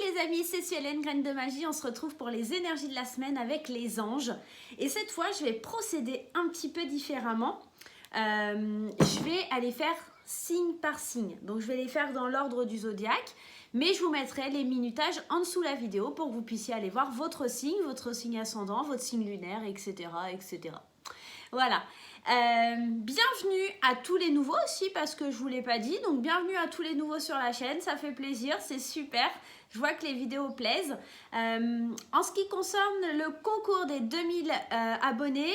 les amis, c'est Suelen, Graine de Magie. On se retrouve pour les énergies de la semaine avec les anges. Et cette fois, je vais procéder un petit peu différemment. Je vais aller faire signe par signe. Donc, je vais les faire dans l'ordre du zodiaque. Mais je vous mettrai les minutages en dessous de la vidéo pour que vous puissiez aller voir votre signe ascendant, votre signe lunaire, etc. etc. Voilà. Bienvenue à tous les nouveaux aussi parce que je ne vous l'ai pas dit. Donc bienvenue à tous les nouveaux sur la chaîne. Ça fait plaisir, c'est super. Je vois que les vidéos plaisent. En ce qui concerne le concours des 2000 abonnés,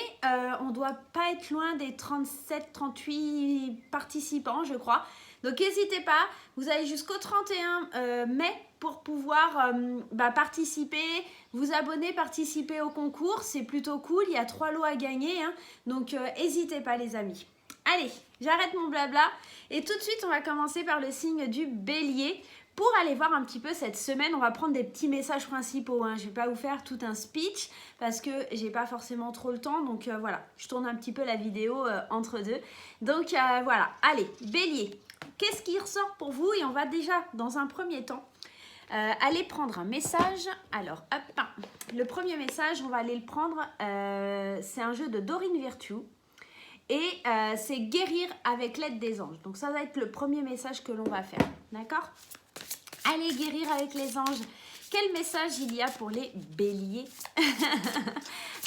on ne doit pas être loin des 37-38 participants, je crois. Donc n'hésitez pas, vous allez jusqu'au 31 mai pour pouvoir participer, vous abonner, participer au concours. C'est plutôt cool, il y a 3 lots à gagner. Hein. Donc n'hésitez pas les amis. Allez, j'arrête mon blabla et tout de suite on va commencer par le signe du bélier. Pour aller voir un petit peu cette semaine, on va prendre des petits messages principaux. Hein. Je ne vais pas vous faire tout un speech parce que j'ai pas forcément trop le temps. Donc voilà, je tourne un petit peu la vidéo entre deux. Donc voilà, allez, bélier. Qu'est-ce qui ressort pour vous? Et on va déjà, dans un premier temps, aller prendre un message. Alors, hop, le premier message, on va aller le prendre. C'est un jeu de Dorine Virtue. Et c'est guérir avec l'aide des anges. Donc ça va être le premier message que l'on va faire. D'accord? Allez, guérir avec les anges. Quel message il y a pour les béliers?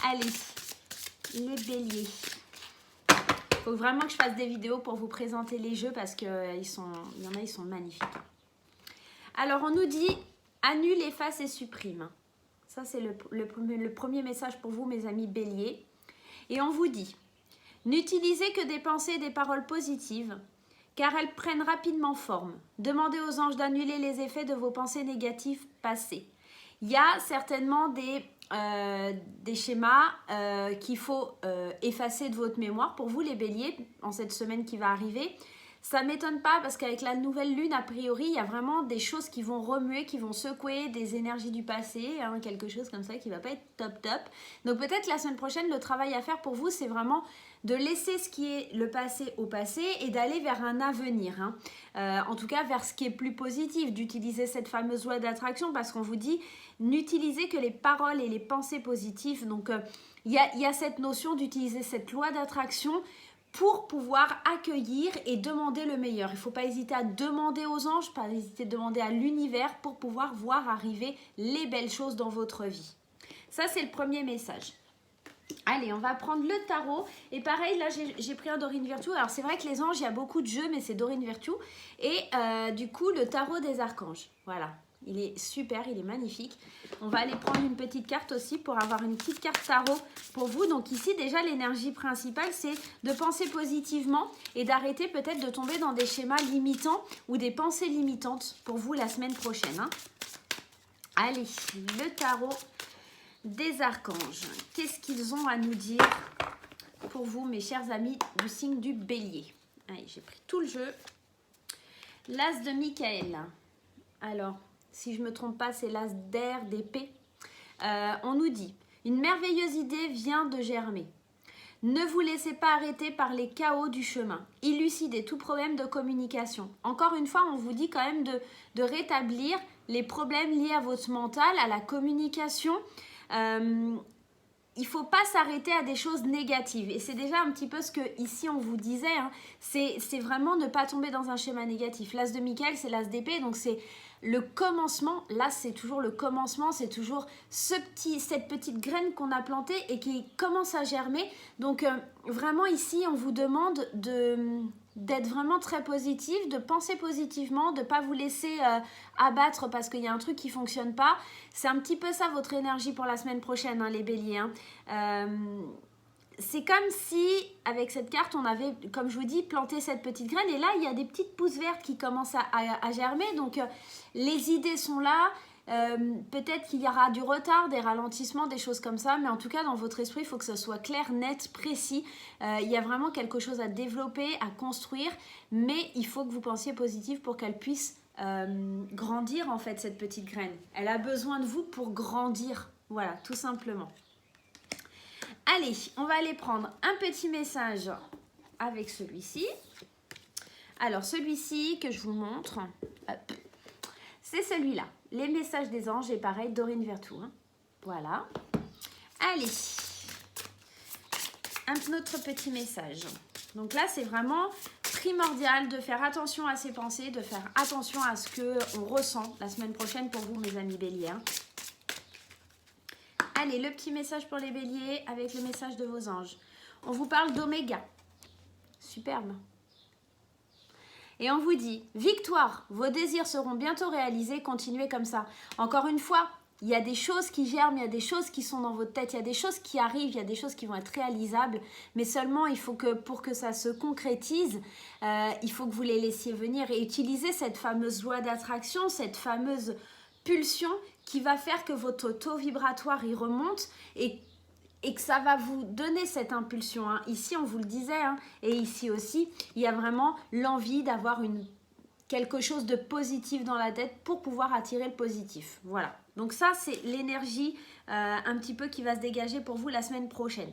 Allez, les béliers. Il faut vraiment que je fasse des vidéos pour vous présenter les jeux parce qu'il y en a, ils sont magnifiques. Alors, on nous dit annule, efface et supprime. Ça, c'est le premier message pour vous, mes amis béliers. Et on vous dit n'utilisez que des pensées et des paroles positives car elles prennent rapidement forme. Demandez aux anges d'annuler les effets de vos pensées négatives passées. Il y a certainement des schémas qu'il faut effacer de votre mémoire pour vous les béliers en cette semaine qui va arriver. Ça ne m'étonne pas parce qu'avec la nouvelle lune, a priori, il y a vraiment des choses qui vont remuer, qui vont secouer des énergies du passé, hein, quelque chose comme ça qui ne va pas être top top. Donc peut-être la semaine prochaine, le travail à faire pour vous, c'est vraiment de laisser ce qui est le passé au passé et d'aller vers un avenir. Hein. En tout cas, vers ce qui est plus positif, d'utiliser cette fameuse loi d'attraction parce qu'on vous dit n'utilisez que les paroles et les pensées positives. Donc il y a cette notion d'utiliser cette loi d'attraction pour pouvoir accueillir et demander le meilleur. Il ne faut pas hésiter à demander aux anges, pas hésiter à demander à l'univers pour pouvoir voir arriver les belles choses dans votre vie. Ça, c'est le premier message. Allez, on va prendre le tarot. Et pareil, là, j'ai pris un Dorine Virtue. Alors, c'est vrai que les anges, il y a beaucoup de jeux, mais c'est Dorine Virtue. Et du coup, le tarot des archanges. Voilà. Il est super, il est magnifique. On va aller prendre une petite carte aussi pour avoir une petite carte tarot pour vous. Donc ici, déjà, l'énergie principale, c'est de penser positivement et d'arrêter peut-être de tomber dans des schémas limitants ou des pensées limitantes pour vous la semaine prochaine. Hein. Allez, le tarot des archanges. Qu'est-ce qu'ils ont à nous dire pour vous, mes chers amis du signe du bélier? Allez, j'ai pris tout le jeu. L'as de Michael. Alors, si je ne me trompe pas, c'est l'as d'air d'épée. On nous dit, une merveilleuse idée vient de germer. Ne vous laissez pas arrêter par les chaos du chemin. Élucidez tout problème de communication. Encore une fois, on vous dit quand même de rétablir les problèmes liés à votre mental, à la communication. Il ne faut pas s'arrêter à des choses négatives. Et c'est déjà un petit peu ce que ici on vous disait. Hein. C'est vraiment ne pas tomber dans un schéma négatif. L'as de Michael, c'est l'as d'épée. Donc c'est le commencement. Là, c'est toujours le commencement. C'est toujours cette petite graine qu'on a plantée et qui commence à germer. Donc vraiment ici, on vous demande d'être vraiment très positif, de penser positivement, de ne pas vous laisser abattre parce qu'il y a un truc qui ne fonctionne pas. C'est un petit peu ça votre énergie pour la semaine prochaine, hein, les béliers. Hein. C'est comme si, avec cette carte, on avait, comme je vous dis, planté cette petite graine. Et là, il y a des petites pousses vertes qui commencent à germer. Donc, les idées sont là. Peut-être qu'il y aura du retard, des ralentissements, des choses comme ça, mais en tout cas dans votre esprit il faut que ce soit clair, net, précis. Il y a vraiment quelque chose à développer, à construire, mais il faut que vous pensiez positif pour qu'elle puisse grandir en fait, cette petite graine. Elle a besoin de vous pour grandir, voilà, tout simplement. Allez, on va aller prendre un petit message avec celui-ci. Alors celui-ci que je vous montre, hop. c'est celui-là. Les messages des anges et pareil, Dorine Virtue. Hein. Voilà. Allez, un autre petit message. Donc là, c'est vraiment primordial de faire attention à ses pensées, de faire attention à ce qu'on ressent la semaine prochaine pour vous, mes amis béliers. Hein. Allez, le petit message pour les béliers avec le message de vos anges. On vous parle d'oméga. Superbe. Et on vous dit, victoire, vos désirs seront bientôt réalisés, continuez comme ça. Encore une fois, il y a des choses qui germent, il y a des choses qui sont dans votre tête, il y a des choses qui arrivent, il y a des choses qui vont être réalisables, mais seulement il faut que pour que ça se concrétise, il faut que vous les laissiez venir et utiliser cette fameuse loi d'attraction, cette fameuse pulsion qui va faire que votre taux vibratoire y remonte et que ça va vous donner cette impulsion. Hein. Ici, on vous le disait, hein, et ici aussi, il y a vraiment l'envie d'avoir quelque chose de positif dans la tête pour pouvoir attirer le positif. Voilà. Donc ça, c'est l'énergie un petit peu qui va se dégager pour vous la semaine prochaine.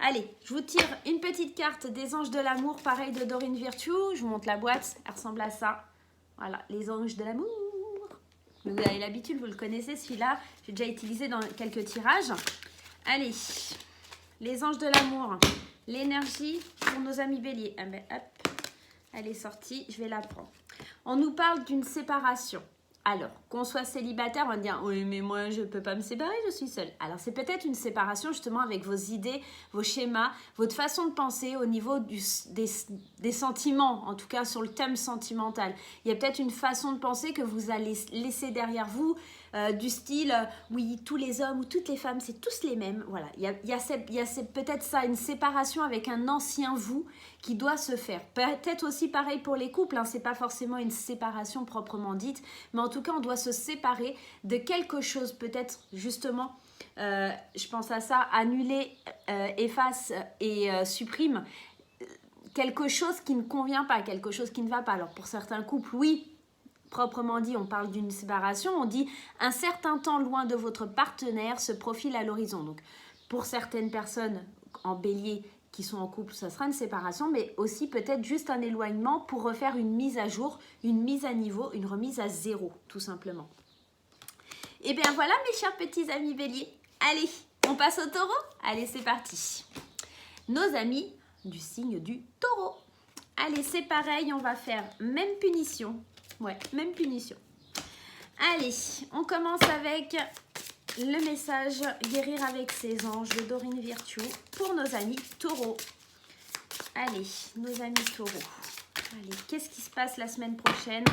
Allez, je vous tire une petite carte des anges de l'amour, pareil de Dorine Virtue. Je vous montre la boîte, elle ressemble à ça. Voilà, les anges de l'amour. Vous avez l'habitude, vous le connaissez, celui-là. J'ai déjà utilisé dans quelques tirages. Allez, les anges de l'amour, l'énergie pour nos amis béliers. Ah ben, hop, elle est sortie, je vais la prendre. On nous parle d'une séparation. Alors, qu'on soit célibataire, on va dire « Oui, mais moi, je ne peux pas me séparer, je suis seule. » Alors, c'est peut-être une séparation justement avec vos idées, vos schémas, votre façon de penser au niveau des sentiments, en tout cas sur le thème sentimental. Il y a peut-être une façon de penser que vous allez laisser derrière vous, du style oui, tous les hommes ou toutes les femmes, c'est tous les mêmes. Voilà, il y a peut-être ça, une séparation avec un ancien vous qui doit se faire. Peut-être aussi pareil pour les couples, hein, c'est pas forcément une séparation proprement dite, mais en tout cas, on doit se séparer de quelque chose, peut-être justement, je pense à ça, annuler, efface et supprime quelque chose qui ne convient pas, quelque chose qui ne va pas. Alors pour certains couples, oui, proprement dit, on parle d'une séparation, on dit un certain temps loin de votre partenaire se profile à l'horizon. Donc pour certaines personnes en bélier qui sont en couple, ça sera une séparation, mais aussi peut-être juste un éloignement pour refaire une mise à jour, une mise à niveau, une remise à zéro, tout simplement. Et bien voilà mes chers petits amis béliers. Allez, on passe au taureau? Allez, c'est parti. Nos amis du signe du taureau. Allez, c'est pareil, on va faire même punition. Ouais, même punition. Allez, on commence avec le message guérir avec ses anges de Dorine Virtue pour nos amis taureaux. Allez, nos amis taureaux. Allez, qu'est-ce qui se passe la semaine prochaine?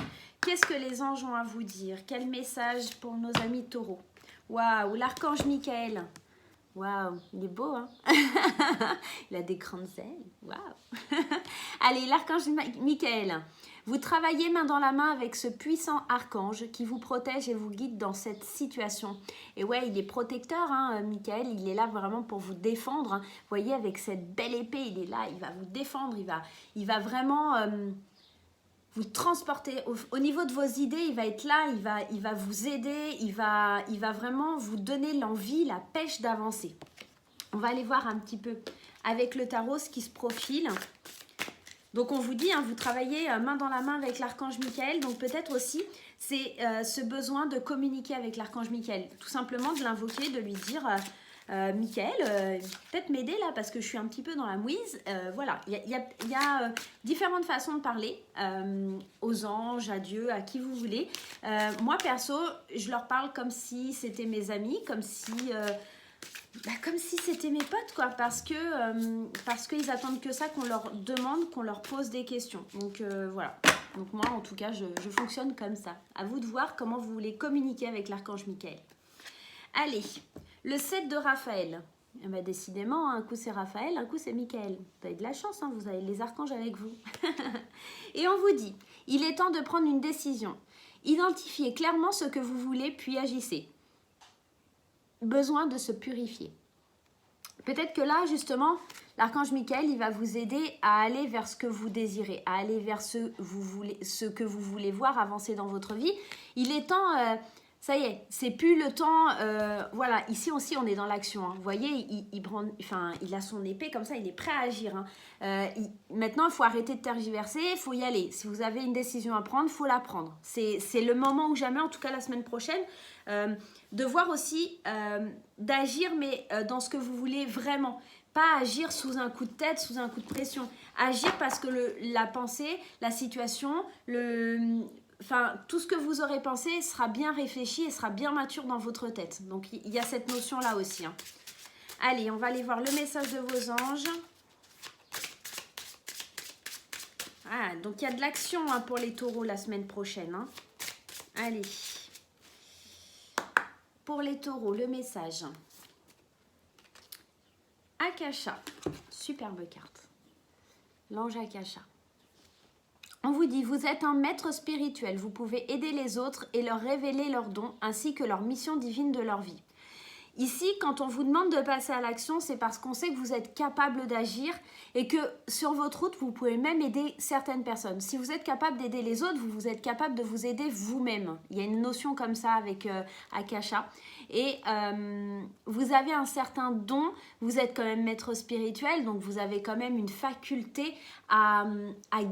Qu'est-ce que les anges ont à vous dire? Quel message pour nos amis taureaux? Waouh, l'archange Michael. Waouh, il est beau, hein? Il a des grandes ailes. Waouh. Allez, l'archange Michael. Vous travaillez main dans la main avec ce puissant archange qui vous protège et vous guide dans cette situation. Et ouais, il est protecteur, hein, Michael, il est là vraiment pour vous défendre. Hein. Vous voyez, avec cette belle épée, il est là, il va vous défendre, il va vraiment vous transporter. Au niveau de vos idées, il va être là, il va vous aider, il va vraiment vous donner l'envie, la pêche d'avancer. On va aller voir un petit peu avec le tarot ce qui se profile. Donc on vous dit, hein, vous travaillez main dans la main avec l'archange Michael, donc peut-être aussi c'est ce besoin de communiquer avec l'archange Michael. Tout simplement de l'invoquer, de lui dire Michael, peut-être m'aider là parce que je suis un petit peu dans la mouise. Voilà, il y a différentes façons de parler aux anges, à Dieu, à qui vous voulez. Moi perso, je leur parle comme si c'était mes amis, comme si c'était mes potes, quoi, parce qu'ils attendent que ça, qu'on leur demande, qu'on leur pose des questions. Donc voilà. Donc moi, en tout cas, je fonctionne comme ça. À vous de voir comment vous voulez communiquer avec l'archange Michael. Allez, le 7 de Raphaël. Eh ben, décidément, un coup c'est Raphaël, un coup c'est Michael. Vous avez de la chance, hein, vous avez les archanges avec vous. Et on vous dit, il est temps de prendre une décision. Identifiez clairement ce que vous voulez, puis agissez. Besoin de se purifier. Peut-être que là, justement, l'archange Michael, il va vous aider à aller vers ce que vous désirez, à aller vers ce que vous voulez voir avancer dans votre vie. Il est temps, ça y est, c'est plus le temps, voilà, ici aussi on est dans l'action, hein. Vous voyez, il a son épée comme ça, il est prêt à agir, hein. Maintenant, il faut arrêter de tergiverser, il faut y aller. Si vous avez une décision à prendre, il faut la prendre. C'est le moment ou jamais, en tout cas la semaine prochaine, de voir aussi, d'agir, mais dans ce que vous voulez vraiment. Pas agir sous un coup de tête, sous un coup de pression. Agir parce que la pensée, la situation, tout ce que vous aurez pensé sera bien réfléchi et sera bien mature dans votre tête. Donc, il y a cette notion-là aussi, hein. Allez, on va aller voir le message de vos anges. Ah, donc, il y a de l'action, hein, pour les taureaux la semaine prochaine, hein. Allez. Pour les taureaux, le message. Akasha. Superbe carte. L'ange Akasha. On vous dit, vous êtes un maître spirituel, vous pouvez aider les autres et leur révéler leurs dons ainsi que leur mission divine de leur vie. Ici, quand on vous demande de passer à l'action, c'est parce qu'on sait que vous êtes capable d'agir et que sur votre route, vous pouvez même aider certaines personnes. Si vous êtes capable d'aider les autres, vous êtes capable de vous aider vous-même. Il y a une notion comme ça avec Akasha. Et vous avez un certain don, vous êtes quand même maître spirituel, donc vous avez quand même une faculté à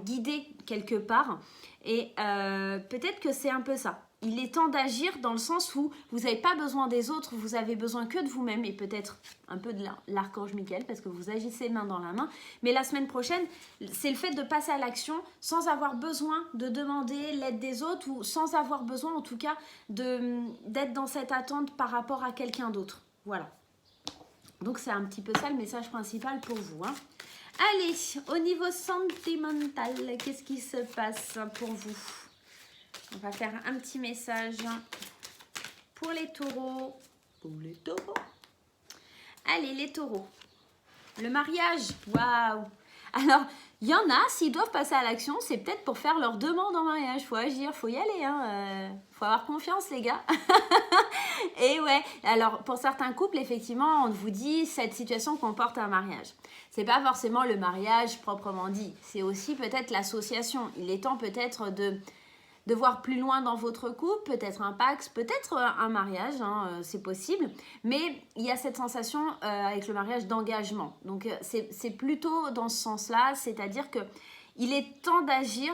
guider quelque part. Et peut-être que c'est un peu ça. Il est temps d'agir dans le sens où vous n'avez pas besoin des autres, vous avez besoin que de vous-même et peut-être un peu de l'archange Michael parce que vous agissez main dans la main. Mais la semaine prochaine, c'est le fait de passer à l'action sans avoir besoin de demander l'aide des autres ou sans avoir besoin en tout cas d'être dans cette attente par rapport à quelqu'un d'autre. Voilà. Donc c'est un petit peu ça le message principal pour vous, hein. Allez, au niveau sentimental, qu'est-ce qui se passe pour vous ? On va faire un petit message pour les taureaux. Pour les taureaux. Allez, les taureaux. Le mariage. Waouh. Alors, il y en a, s'ils doivent passer à l'action, c'est peut-être pour faire leur demande en mariage. Il faut agir, il faut y aller, hein. Faut avoir confiance, les gars. Et ouais, alors pour certains couples, effectivement, on vous dit cette situation comporte un mariage. C'est pas forcément le mariage proprement dit. C'est aussi peut-être l'association. Il est temps peut-être de voir plus loin dans votre couple, peut-être un pax, peut-être un mariage, hein, c'est possible. Mais il y a cette sensation avec le mariage d'engagement. Donc c'est plutôt dans ce sens-là, c'est-à-dire que il est temps d'agir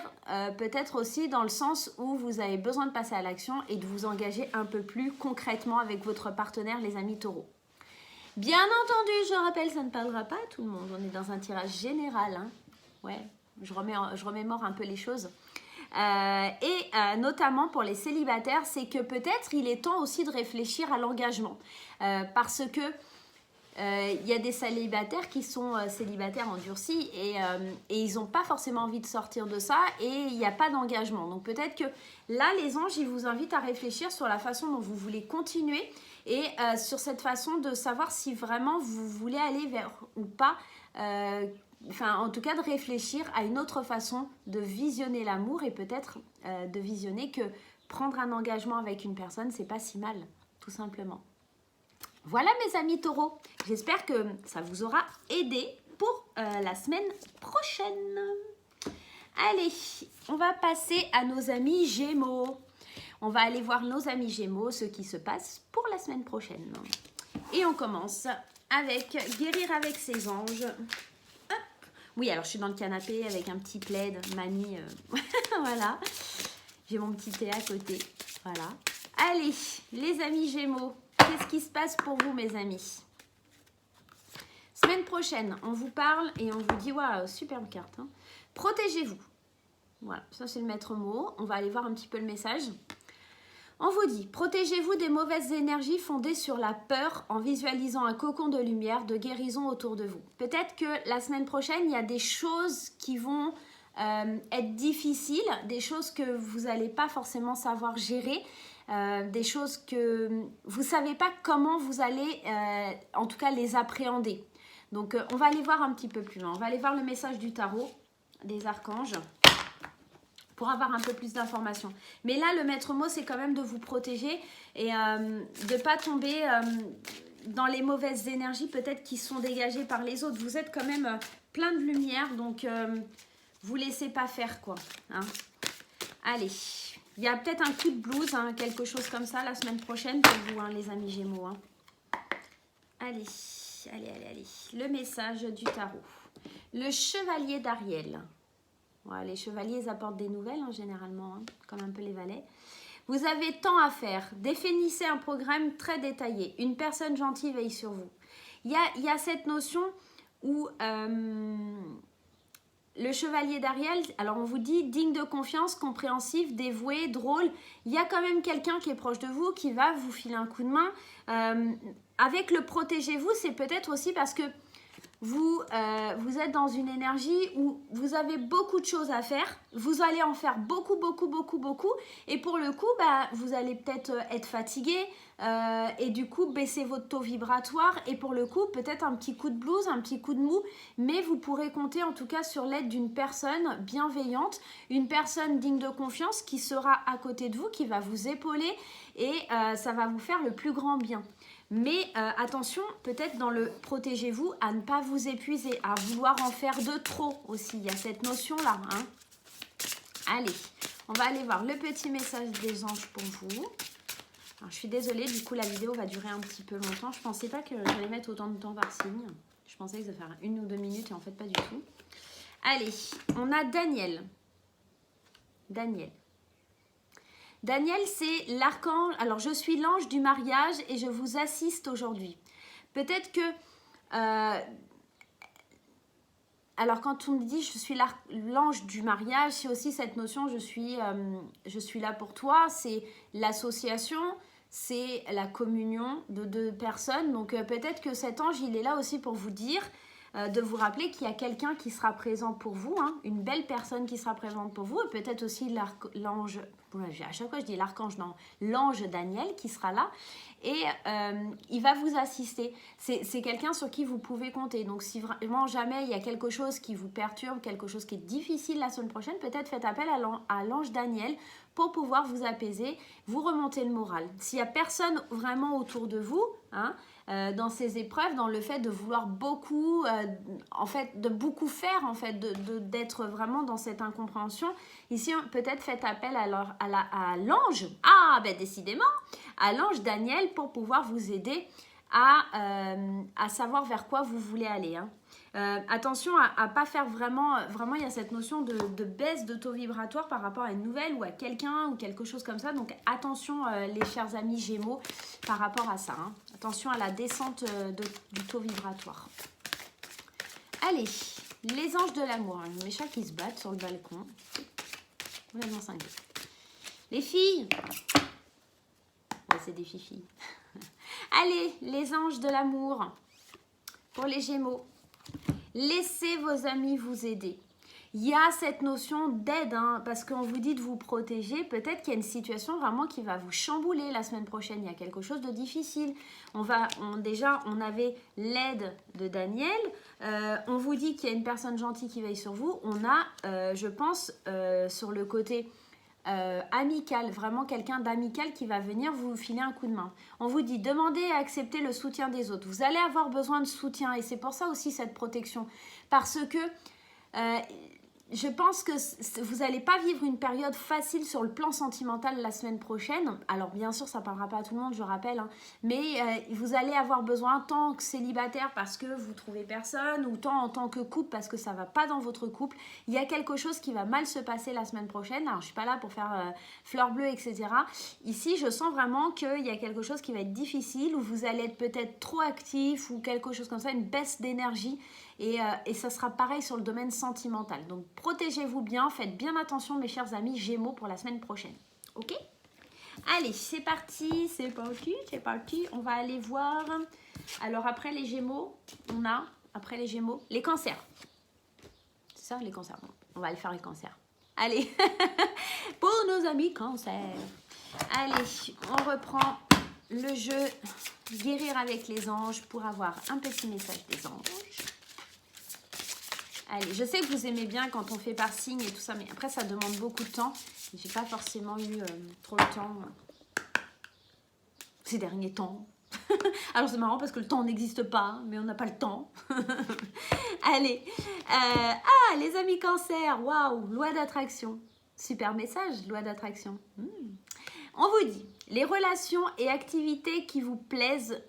peut-être aussi dans le sens où vous avez besoin de passer à l'action et de vous engager un peu plus concrètement avec votre partenaire, les amis taureaux. Bien entendu, je rappelle, ça ne parlera pas à tout le monde. On est dans un tirage général, hein. Ouais, je remémore un peu les choses. Notamment pour les célibataires, c'est que peut-être il est temps aussi de réfléchir à l'engagement. Parce que il y a des célibataires qui sont célibataires endurcis et ils n'ont pas forcément envie de sortir de ça et il n'y a pas d'engagement. Donc peut-être que là, les anges, ils vous invitent à réfléchir sur la façon dont vous voulez continuer et sur cette façon de savoir si vraiment vous voulez aller vers ou pas, en tout cas de réfléchir à une autre façon de visionner l'amour et peut-être de visionner que prendre un engagement avec une personne, c'est pas si mal, tout simplement. Voilà mes amis taureaux, j'espère que ça vous aura aidé pour la semaine prochaine. Allez, on va passer à nos amis Gémeaux. On va aller voir nos amis Gémeaux, ce qui se passe pour la semaine prochaine. Et on commence avec guérir avec ses anges. Hop. Oui, alors je suis dans le canapé avec un petit plaid, mamie, voilà. J'ai mon petit thé à côté, voilà. Allez, les amis Gémeaux. Qu'est-ce qui se passe pour vous, mes amis? Semaine prochaine, on vous parle et on vous dit, waouh, superbe carte, hein. Protégez-vous. Voilà, ça c'est le maître mot. On va aller voir un petit peu le message. On vous dit, protégez-vous des mauvaises énergies fondées sur la peur en visualisant un cocon de lumière, de guérison autour de vous. Peut-être que la semaine prochaine, il y a des choses qui vont être difficiles, des choses que vous n'allez pas forcément savoir gérer. Des choses que vous ne savez pas comment vous allez, en tout cas, les appréhender. Donc, on va aller voir un petit peu plus loin. On va aller voir le message du tarot, des archanges, pour avoir un peu plus d'informations. Mais là, le maître mot, c'est quand même de vous protéger et de ne pas tomber dans les mauvaises énergies, peut-être qui sont dégagées par les autres. Vous êtes quand même plein de lumière, donc vous ne laissez pas faire, quoi. Hein. Allez. Il y a peut-être un coup de blues, hein, quelque chose comme ça la semaine prochaine pour vous, hein, les amis Gémeaux. Hein. Allez, allez. Le message du tarot. Le chevalier d'Ariel. Ouais, les chevaliers ils apportent des nouvelles, hein, généralement, hein, comme un peu les valets. Vous avez tant à faire. Définissez un programme très détaillé. Une personne gentille veille sur vous. Il y a cette notion où le chevalier d'Ariel, alors on vous dit digne de confiance, compréhensif, dévoué, drôle. Il y a quand même quelqu'un qui est proche de vous, qui va vous filer un coup de main. Avec le protégez-vous, c'est peut-être aussi parce que vous êtes dans une énergie où vous avez beaucoup de choses à faire. Vous allez en faire beaucoup. Et pour le coup, vous allez peut-être être fatigué et du coup, baisser votre taux vibratoire. Et pour le coup, peut-être un petit coup de blues, un petit coup de mou. Mais vous pourrez compter en tout cas sur l'aide d'une personne bienveillante, une personne digne de confiance qui sera à côté de vous, qui va vous épauler et ça va vous faire le plus grand bien. Mais attention, peut-être dans le protégez-vous, à ne pas vous épuiser, à vouloir en faire de trop aussi. Il y a cette notion-là. Hein. Allez, on va aller voir le petit message des anges pour vous. Alors, je suis désolée, du coup, la vidéo va durer un petit peu longtemps. Je ne pensais pas que j'allais mettre autant de temps par signe. Je pensais que ça ferait 1 ou 2 minutes et en fait, pas du tout. Allez, on a Daniel. Daniel, c'est l'archange. Alors, je suis l'ange du mariage et je vous assiste aujourd'hui. Peut-être que... alors, quand on me dit je suis l'ange du mariage, c'est aussi cette notion je suis là pour toi. C'est l'association, c'est la communion de 2 personnes. Donc, peut-être que cet ange, il est là aussi pour vous dire... de vous rappeler qu'il y a quelqu'un qui sera présent pour vous, hein, une belle personne qui sera présente pour vous, et peut-être aussi l'ange, à chaque fois je dis l'archange, non, l'ange Daniel qui sera là, et il va vous assister. C'est quelqu'un sur qui vous pouvez compter. Donc si vraiment jamais il y a quelque chose qui vous perturbe, quelque chose qui est difficile la semaine prochaine, peut-être faites appel à l'ange Daniel pour pouvoir vous apaiser, vous remonter le moral. S'il n'y a personne vraiment autour de vous, hein, dans ces épreuves, dans le fait de vouloir beaucoup, en fait, de beaucoup faire, en fait, d'être vraiment dans cette incompréhension. Ici, peut-être faites appel à l'ange, décidément, à l'ange Daniel pour pouvoir vous aider à savoir vers quoi vous voulez aller. Hein. Attention à ne pas faire vraiment, il y a cette notion de baisse de taux vibratoire par rapport à une nouvelle ou à quelqu'un ou quelque chose comme ça. Donc attention les chers amis Gémeaux par rapport à ça. Hein. Attention à la descente du taux vibratoire. Allez, les anges de l'amour. Mes chats qui se battent sur le balcon. Complètement cinglé. Les filles. Ouais, c'est des filles. Allez, les anges de l'amour. Pour les Gémeaux. Laissez vos amis vous aider. Il y a cette notion d'aide, hein, parce qu'on vous dit de vous protéger. Peut-être qu'il y a une situation vraiment qui va vous chambouler la semaine prochaine. Il y a quelque chose de difficile. Déjà, on avait l'aide de Daniel. On vous dit qu'il y a une personne gentille qui veille sur vous. On a, je pense, sur le côté amical, vraiment quelqu'un d'amical qui va venir vous filer un coup de main. On vous dit, demandez et acceptez le soutien des autres. Vous allez avoir besoin de soutien et c'est pour ça aussi cette protection. Parce que je pense que vous n'allez pas vivre une période facile sur le plan sentimental la semaine prochaine. Alors bien sûr, ça ne parlera pas à tout le monde, je rappelle. Hein, mais vous allez avoir besoin, tant que célibataire parce que vous ne trouvez personne, ou tant en tant que couple parce que ça ne va pas dans votre couple. Il y a quelque chose qui va mal se passer la semaine prochaine. Alors je ne suis pas là pour faire fleur bleue, etc. Ici, je sens vraiment qu'il y a quelque chose qui va être difficile, où vous allez être peut-être trop actif, ou quelque chose comme ça, une baisse d'énergie. Et ça sera pareil sur le domaine sentimental. Donc, protégez-vous bien. Faites bien attention, mes chers amis Gémeaux, pour la semaine prochaine. Ok ? Allez, c'est parti. On va aller voir. Alors, après les Gémeaux, les cancers. C'est ça, les cancers. Bon, on va aller faire les cancers. Allez, pour nos amis cancers. Allez, on reprend le jeu Guérir avec les anges pour avoir un petit message des anges. Allez, je sais que vous aimez bien quand on fait par signe et tout ça, mais après ça demande beaucoup de temps. J'ai pas forcément eu trop le temps ces derniers temps. Alors c'est marrant parce que le temps n'existe pas, mais on n'a pas le temps. Allez, les amis cancer, waouh, loi d'attraction. Super message, loi d'attraction. On vous dit, les relations et activités qui vous plaisent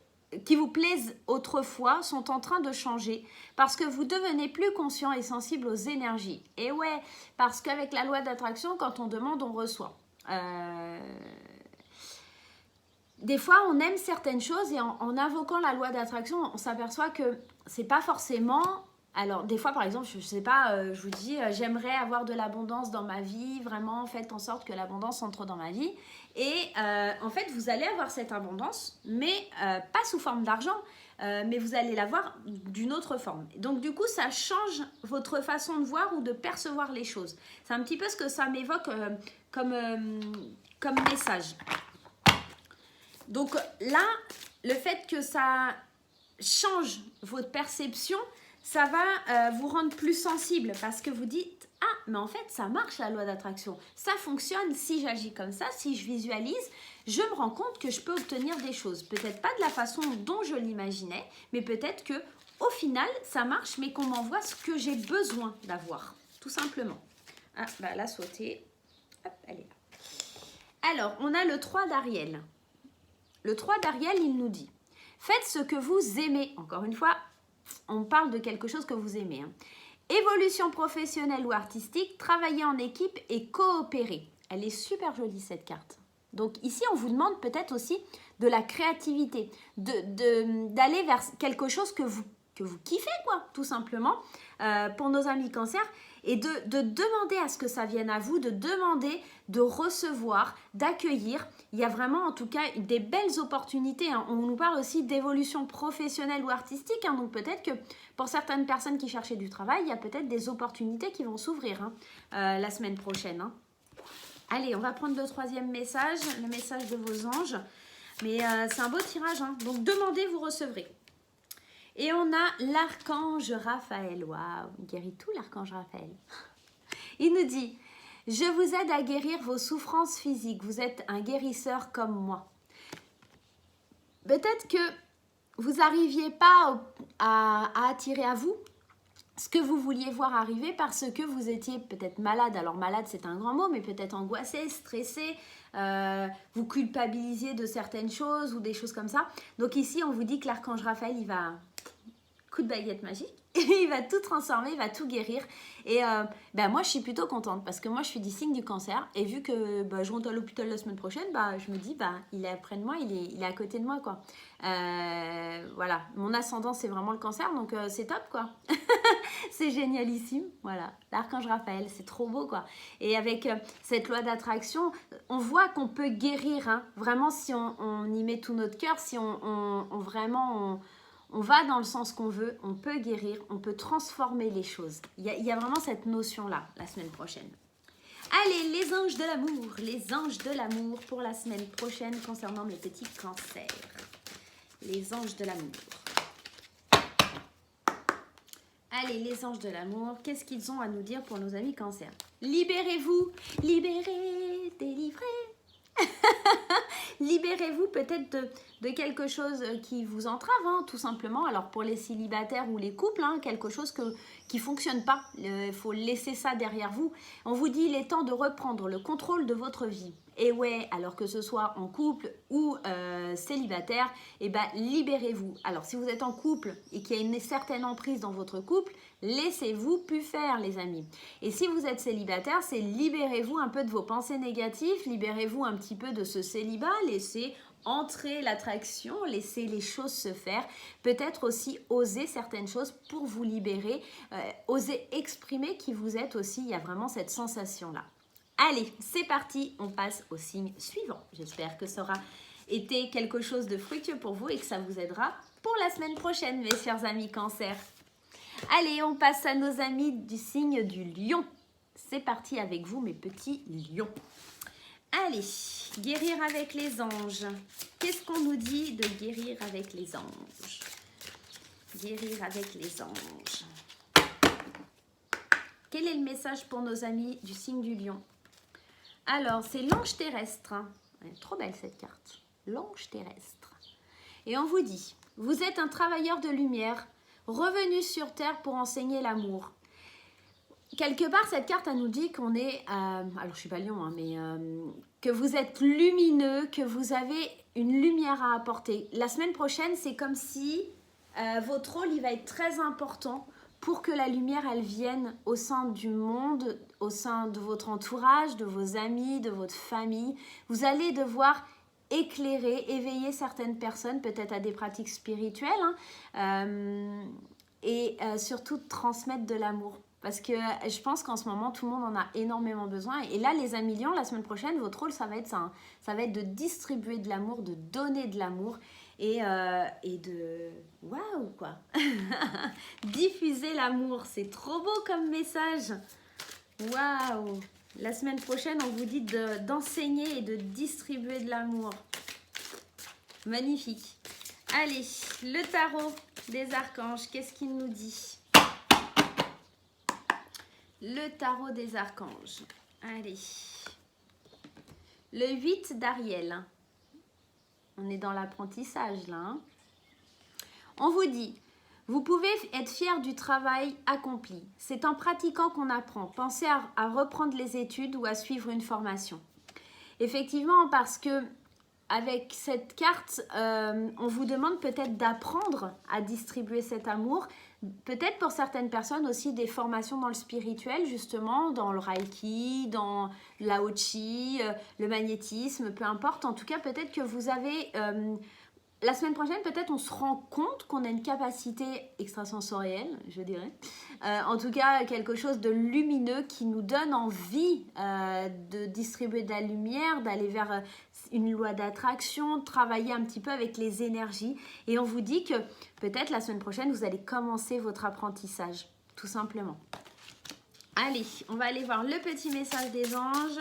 autrefois sont en train de changer parce que vous devenez plus conscient et sensible aux énergies. Et ouais, parce qu'avec la loi d'attraction, quand on demande, on reçoit. Des fois, on aime certaines choses et en invoquant la loi d'attraction, on s'aperçoit que c'est pas forcément... Alors, des fois, par exemple, je sais pas, je vous dis, j'aimerais avoir de l'abondance dans ma vie, vraiment, faites en sorte que l'abondance entre dans ma vie. Et en fait, vous allez avoir cette abondance, mais pas sous forme d'argent, mais vous allez l'avoir d'une autre forme. Donc, du coup, ça change votre façon de voir ou de percevoir les choses. C'est un petit peu ce que ça m'évoque comme message. Donc là, le fait que ça change votre perception, ça va vous rendre plus sensible parce que vous dites « Ah, mais en fait, ça marche la loi d'attraction. Ça fonctionne si j'agis comme ça, si je visualise, je me rends compte que je peux obtenir des choses. Peut-être pas de la façon dont je l'imaginais, mais peut-être que au final, ça marche, mais qu'on m'envoie ce que j'ai besoin d'avoir, tout simplement. » Ah, bah elle a sauté. Hop, elle est là. Alors, on a le 3 d'Ariel. Le 3 d'Ariel, il nous dit « Faites ce que vous aimez. » Encore une fois, on parle de quelque chose que vous aimez. Évolution professionnelle ou artistique, travailler en équipe et coopérer. Elle est super jolie cette carte. Donc ici, on vous demande peut-être aussi de la créativité, d'aller vers quelque chose que vous kiffez, quoi, tout simplement, pour nos amis cancer, et de demander à ce que ça vienne à vous, de demander, de recevoir, d'accueillir. Il y a vraiment, en tout cas, des belles opportunités. On nous parle aussi d'évolution professionnelle ou artistique, donc peut-être que pour certaines personnes qui cherchaient du travail, il y a peut-être des opportunités qui vont s'ouvrir la semaine prochaine. Allez, on va prendre le 3e message, le message de vos anges. Mais c'est un beau tirage, donc demandez, vous recevrez. Et on a l'archange Raphaël. Waouh, il guérit tout l'archange Raphaël. Il nous dit « Je vous aide à guérir vos souffrances physiques. Vous êtes un guérisseur comme moi. » Peut-être que vous n'arriviez pas à attirer à vous ce que vous vouliez voir arriver parce que vous étiez peut-être malade. Alors malade, c'est un grand mot, mais peut-être angoissé, stressé. Vous culpabilisiez de certaines choses ou des choses comme ça. Donc ici, on vous dit que l'archange Raphaël, il va... coup de baguette magique, il va tout transformer, il va tout guérir. Et moi, je suis plutôt contente parce que moi, je suis du signe du cancer. Et vu que je rentre à l'hôpital la semaine prochaine, je me dis, il est près de moi, il est à côté de moi, quoi. Voilà, mon ascendant, c'est vraiment le cancer, donc c'est top, quoi. C'est génialissime, voilà. L'archange Raphaël, c'est trop beau, quoi. Et avec cette loi d'attraction, on voit qu'on peut guérir, vraiment, si on y met tout notre cœur, si on va dans le sens qu'on veut, on peut guérir, on peut transformer les choses. Il y a vraiment cette notion-là, la semaine prochaine. Allez, les anges de l'amour pour la semaine prochaine concernant mes petits cancers. Les anges de l'amour. Allez, les anges de l'amour, qu'est-ce qu'ils ont à nous dire pour nos amis cancers? Libérez-vous, libérez, délivrez. Libérez-vous peut-être de quelque chose qui vous entrave, tout simplement. Alors pour les célibataires ou les couples, quelque chose qui ne fonctionne pas. Il faut laisser ça derrière vous. On vous dit il est temps de reprendre le contrôle de votre vie. Et ouais, alors que ce soit en couple ou célibataire, libérez-vous. Alors si vous êtes en couple et qu'il y a une certaine emprise dans votre couple, laissez-vous plus faire, les amis. Et si vous êtes célibataire, c'est libérez-vous un peu de vos pensées négatives, libérez-vous un petit peu de ce célibat, laissez entrer l'attraction, laissez les choses se faire. Peut-être aussi oser certaines choses pour vous libérer, oser exprimer qui vous êtes aussi. Il y a vraiment cette sensation-là. Allez, c'est parti, on passe au signe suivant. J'espère que ça aura été quelque chose de fructueux pour vous et que ça vous aidera pour la semaine prochaine, mes chers amis cancer. Allez, on passe à nos amis du signe du lion. C'est parti avec vous, mes petits lions. Allez, guérir avec les anges. Qu'est-ce qu'on nous dit de guérir avec les anges? Guérir avec les anges. Quel est le message pour nos amis du signe du lion? Alors, c'est l'ange terrestre. Elle est trop belle cette carte. L'ange terrestre. Et on vous dit, vous êtes un travailleur de lumière, revenu sur Terre pour enseigner l'amour. quelque part, cette carte, elle nous dit qu'on est... alors, je suis pas lion, hein, mais que vous êtes lumineux, que vous avez une lumière à apporter. La semaine prochaine, c'est comme si votre rôle, il va être très important pour que la lumière, elle vienne au sein du monde, au sein de votre entourage, de vos amis, de votre famille. Vous allez devoir éclairer, éveiller certaines personnes, peut-être à des pratiques spirituelles, hein, et surtout transmettre de l'amour. Parce que je pense qu'en ce moment, tout le monde en a énormément besoin. Et là, les amis lions, la semaine prochaine, votre rôle, ça va être ça. Hein. Ça va être de distribuer de l'amour, de donner de l'amour et de... Waouh, quoi. Diffuser l'amour, c'est trop beau comme message. Waouh. La semaine prochaine, on vous dit d'enseigner et de distribuer de l'amour. Magnifique. Allez, le tarot des archanges, qu'est-ce qu'il nous dit ? Le tarot des archanges. Allez. Le 8 d'Ariel. On est dans l'apprentissage là. Hein. On vous dit, vous pouvez être fier du travail accompli. C'est en pratiquant qu'on apprend. Pensez à reprendre les études ou à suivre une formation. Effectivement, parce que avec cette carte, on vous demande peut-être d'apprendre à distribuer cet amour. Peut-être pour certaines personnes aussi des formations dans le spirituel, justement, dans le Reiki, dans l'Ao Chi, le magnétisme, peu importe. En tout cas, peut-être que vous avez... la semaine prochaine, peut-être on se rend compte qu'on a une capacité extrasensorielle, je dirais. En tout cas, quelque chose de lumineux qui nous donne envie de distribuer de la lumière, d'aller vers une loi d'attraction, de travailler un petit peu avec les énergies. Et on vous dit que peut-être la semaine prochaine, vous allez commencer votre apprentissage, tout simplement. Allez, on va aller voir le petit message des anges.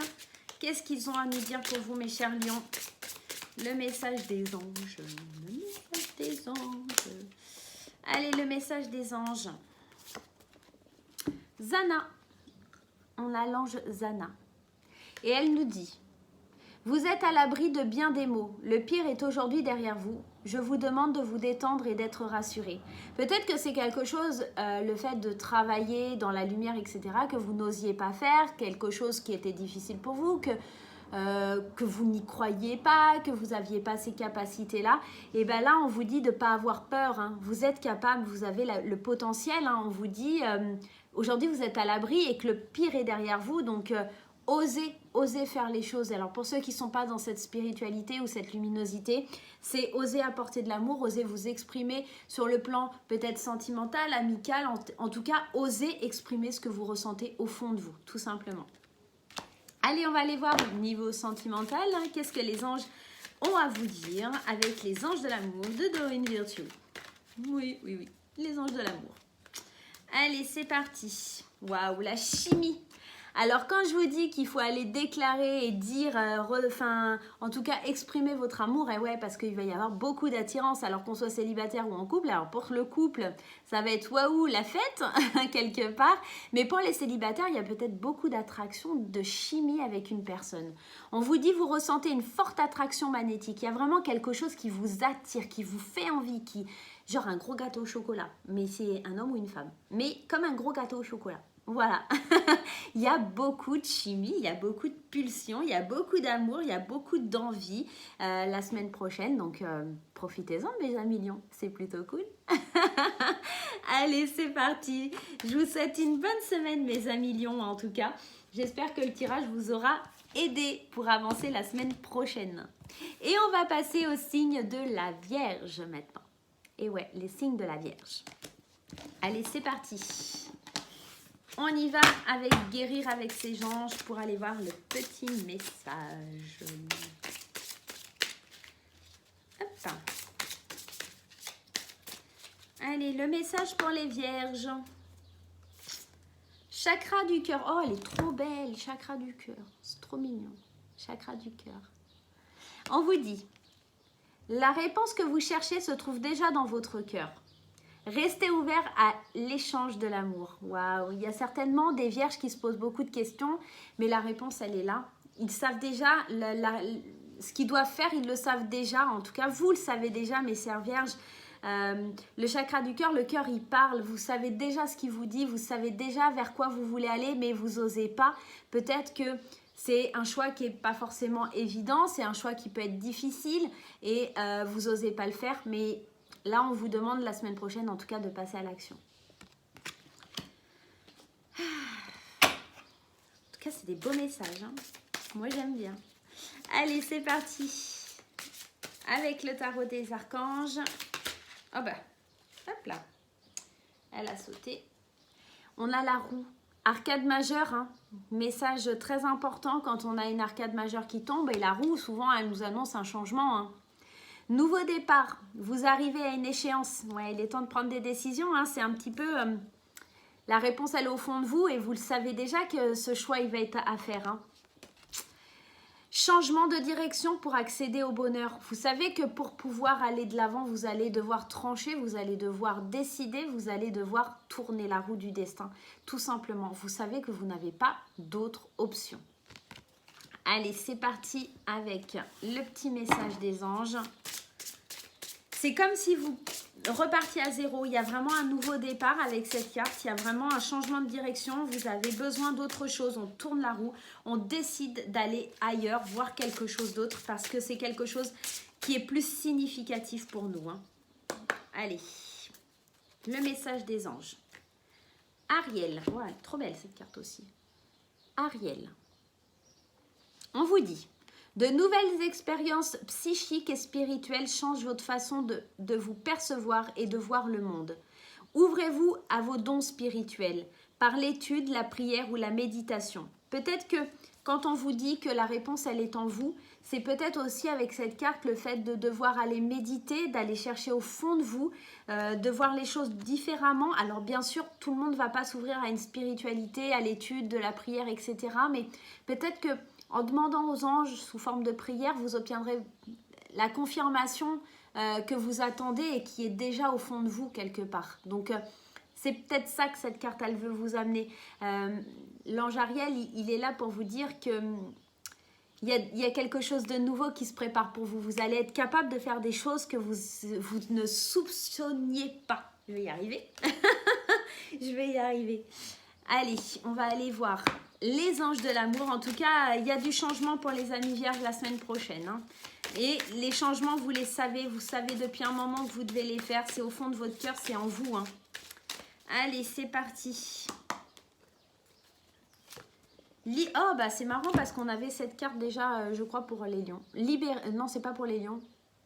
Qu'est-ce qu'ils ont à nous dire pour vous, mes chers lions ? Le message des anges. Le message des anges. Allez, le message des anges. Zana. On a l'ange Zana. Et elle nous dit... Vous êtes à l'abri de bien des maux. Le pire est aujourd'hui derrière vous. Je vous demande de vous détendre et d'être rassuré. Peut-être que c'est quelque chose, le fait de travailler dans la lumière, etc., que vous n'osiez pas faire, quelque chose qui était difficile pour vous, que vous n'y croyiez pas, que vous n'aviez pas ces capacités-là. Et bien là, on vous dit de ne pas avoir peur. Hein. Vous êtes capable, vous avez le potentiel. Hein. On vous dit, aujourd'hui, vous êtes à l'abri et que le pire est derrière vous. Donc, osez faire les choses. Alors pour ceux qui ne sont pas dans cette spiritualité ou cette luminosité, c'est oser apporter de l'amour, oser vous exprimer sur le plan peut-être sentimental, amical, en tout cas, oser exprimer ce que vous ressentez au fond de vous, tout simplement. Allez, on va aller voir au niveau sentimental, hein, qu'est-ce que les anges ont à vous dire avec les anges de l'amour de Doreen Virtue. Oui, les anges de l'amour. Allez, c'est parti. Waouh, la chimie. Alors, quand je vous dis qu'il faut aller déclarer et dire, en tout cas, exprimer votre amour, et ouais, parce qu'il va y avoir beaucoup d'attirance, alors qu'on soit célibataire ou en couple. Alors, pour le couple, ça va être waouh, la fête, quelque part. Mais pour les célibataires, il y a peut-être beaucoup d'attraction, de chimie avec une personne. On vous dit, vous ressentez une forte attraction magnétique. Il y a vraiment quelque chose qui vous attire, qui vous fait envie, genre un gros gâteau au chocolat. Mais c'est un homme ou une femme. Mais comme un gros gâteau au chocolat. Voilà, il y a beaucoup de chimie, il y a beaucoup de pulsions, il y a beaucoup d'amour, il y a beaucoup d'envie la semaine prochaine. Donc, profitez-en, mes amis lions, c'est plutôt cool. Allez, c'est parti. Je vous souhaite une bonne semaine, mes amis lions, en tout cas. J'espère que le tirage vous aura aidé pour avancer la semaine prochaine. Et on va passer au signe de la Vierge maintenant. Et ouais, les signes de la Vierge. Allez, c'est parti. On y va avec guérir avec ses anges pour aller voir le petit message. Hop. Allez, le message pour les vierges. Chakra du cœur. Oh, elle est trop belle, chakra du cœur. C'est trop mignon. Chakra du cœur. On vous dit, la réponse que vous cherchez se trouve déjà dans votre cœur. Restez ouvert à l'échange de l'amour. Waouh, il y a certainement des vierges qui se posent beaucoup de questions, mais la réponse, elle est là. Ils savent déjà ce qu'ils doivent faire, ils le savent déjà. En tout cas, vous le savez déjà, mes chères vierges. Le chakra du cœur, le cœur il parle, vous savez déjà ce qu'il vous dit, vous savez déjà vers quoi vous voulez aller, mais vous n'osez pas. Peut-être que c'est un choix qui n'est pas forcément évident, c'est un choix qui peut être difficile et vous n'osez pas le faire, mais là on vous demande la semaine prochaine en tout cas de passer à l'action. En tout cas c'est des beaux messages, hein. Moi j'aime bien. Allez c'est parti avec le tarot des archanges. Oh bah, hop là, elle a sauté. On a la roue, arcade majeure, hein. Message très important quand on a une arcade majeure qui tombe. Et la roue, souvent, elle nous annonce un changement, hein. Nouveau départ, vous arrivez à une échéance. Ouais, il est temps de prendre des décisions, hein. C'est un petit peu... la réponse, elle est au fond de vous et vous le savez déjà que ce choix, il va être à faire, hein. Changement de direction pour accéder au bonheur. Vous savez que pour pouvoir aller de l'avant, vous allez devoir trancher, vous allez devoir décider, vous allez devoir tourner la roue du destin. Tout simplement, vous savez que vous n'avez pas d'autre option. Allez, c'est parti avec le petit message des anges. C'est comme si vous repartiez à zéro. Il y a vraiment un nouveau départ avec cette carte. Il y a vraiment un changement de direction. Vous avez besoin d'autre chose. On tourne la roue. On décide d'aller ailleurs, voir quelque chose d'autre parce que c'est quelque chose qui est plus significatif pour nous, hein. Allez, le message des anges. Ariel. Ouais, trop belle cette carte aussi. Ariel. On vous dit... De nouvelles expériences psychiques et spirituelles changent votre façon de vous percevoir et de voir le monde. Ouvrez-vous à vos dons spirituels par l'étude, la prière ou la méditation. Peut-être que quand on vous dit que la réponse elle est en vous, c'est peut-être aussi avec cette carte le fait de devoir aller méditer, d'aller chercher au fond de vous, de voir les choses différemment. Alors bien sûr, tout le monde ne va pas s'ouvrir à une spiritualité, à l'étude, de la prière, etc. Mais peut-être que en demandant aux anges sous forme de prière, vous obtiendrez la confirmation que vous attendez et qui est déjà au fond de vous quelque part. Donc, c'est peut-être ça que cette carte, elle veut vous amener. L'ange Ariel, il est là pour vous dire que il y a quelque chose de nouveau qui se prépare pour vous. Vous allez être capable de faire des choses que vous ne soupçonniez pas. Je vais y arriver. Je vais y arriver. Allez, on va aller voir les anges de l'amour. En tout cas, il y a du changement pour les amis vierges la semaine prochaine, hein. Et les changements, vous les savez. Vous savez depuis un moment que vous devez les faire. C'est au fond de votre cœur, c'est en vous, hein. Allez, c'est parti. Oh, bah c'est marrant parce qu'on avait cette carte déjà, je crois, pour les lions. Non, c'est pas pour les lions.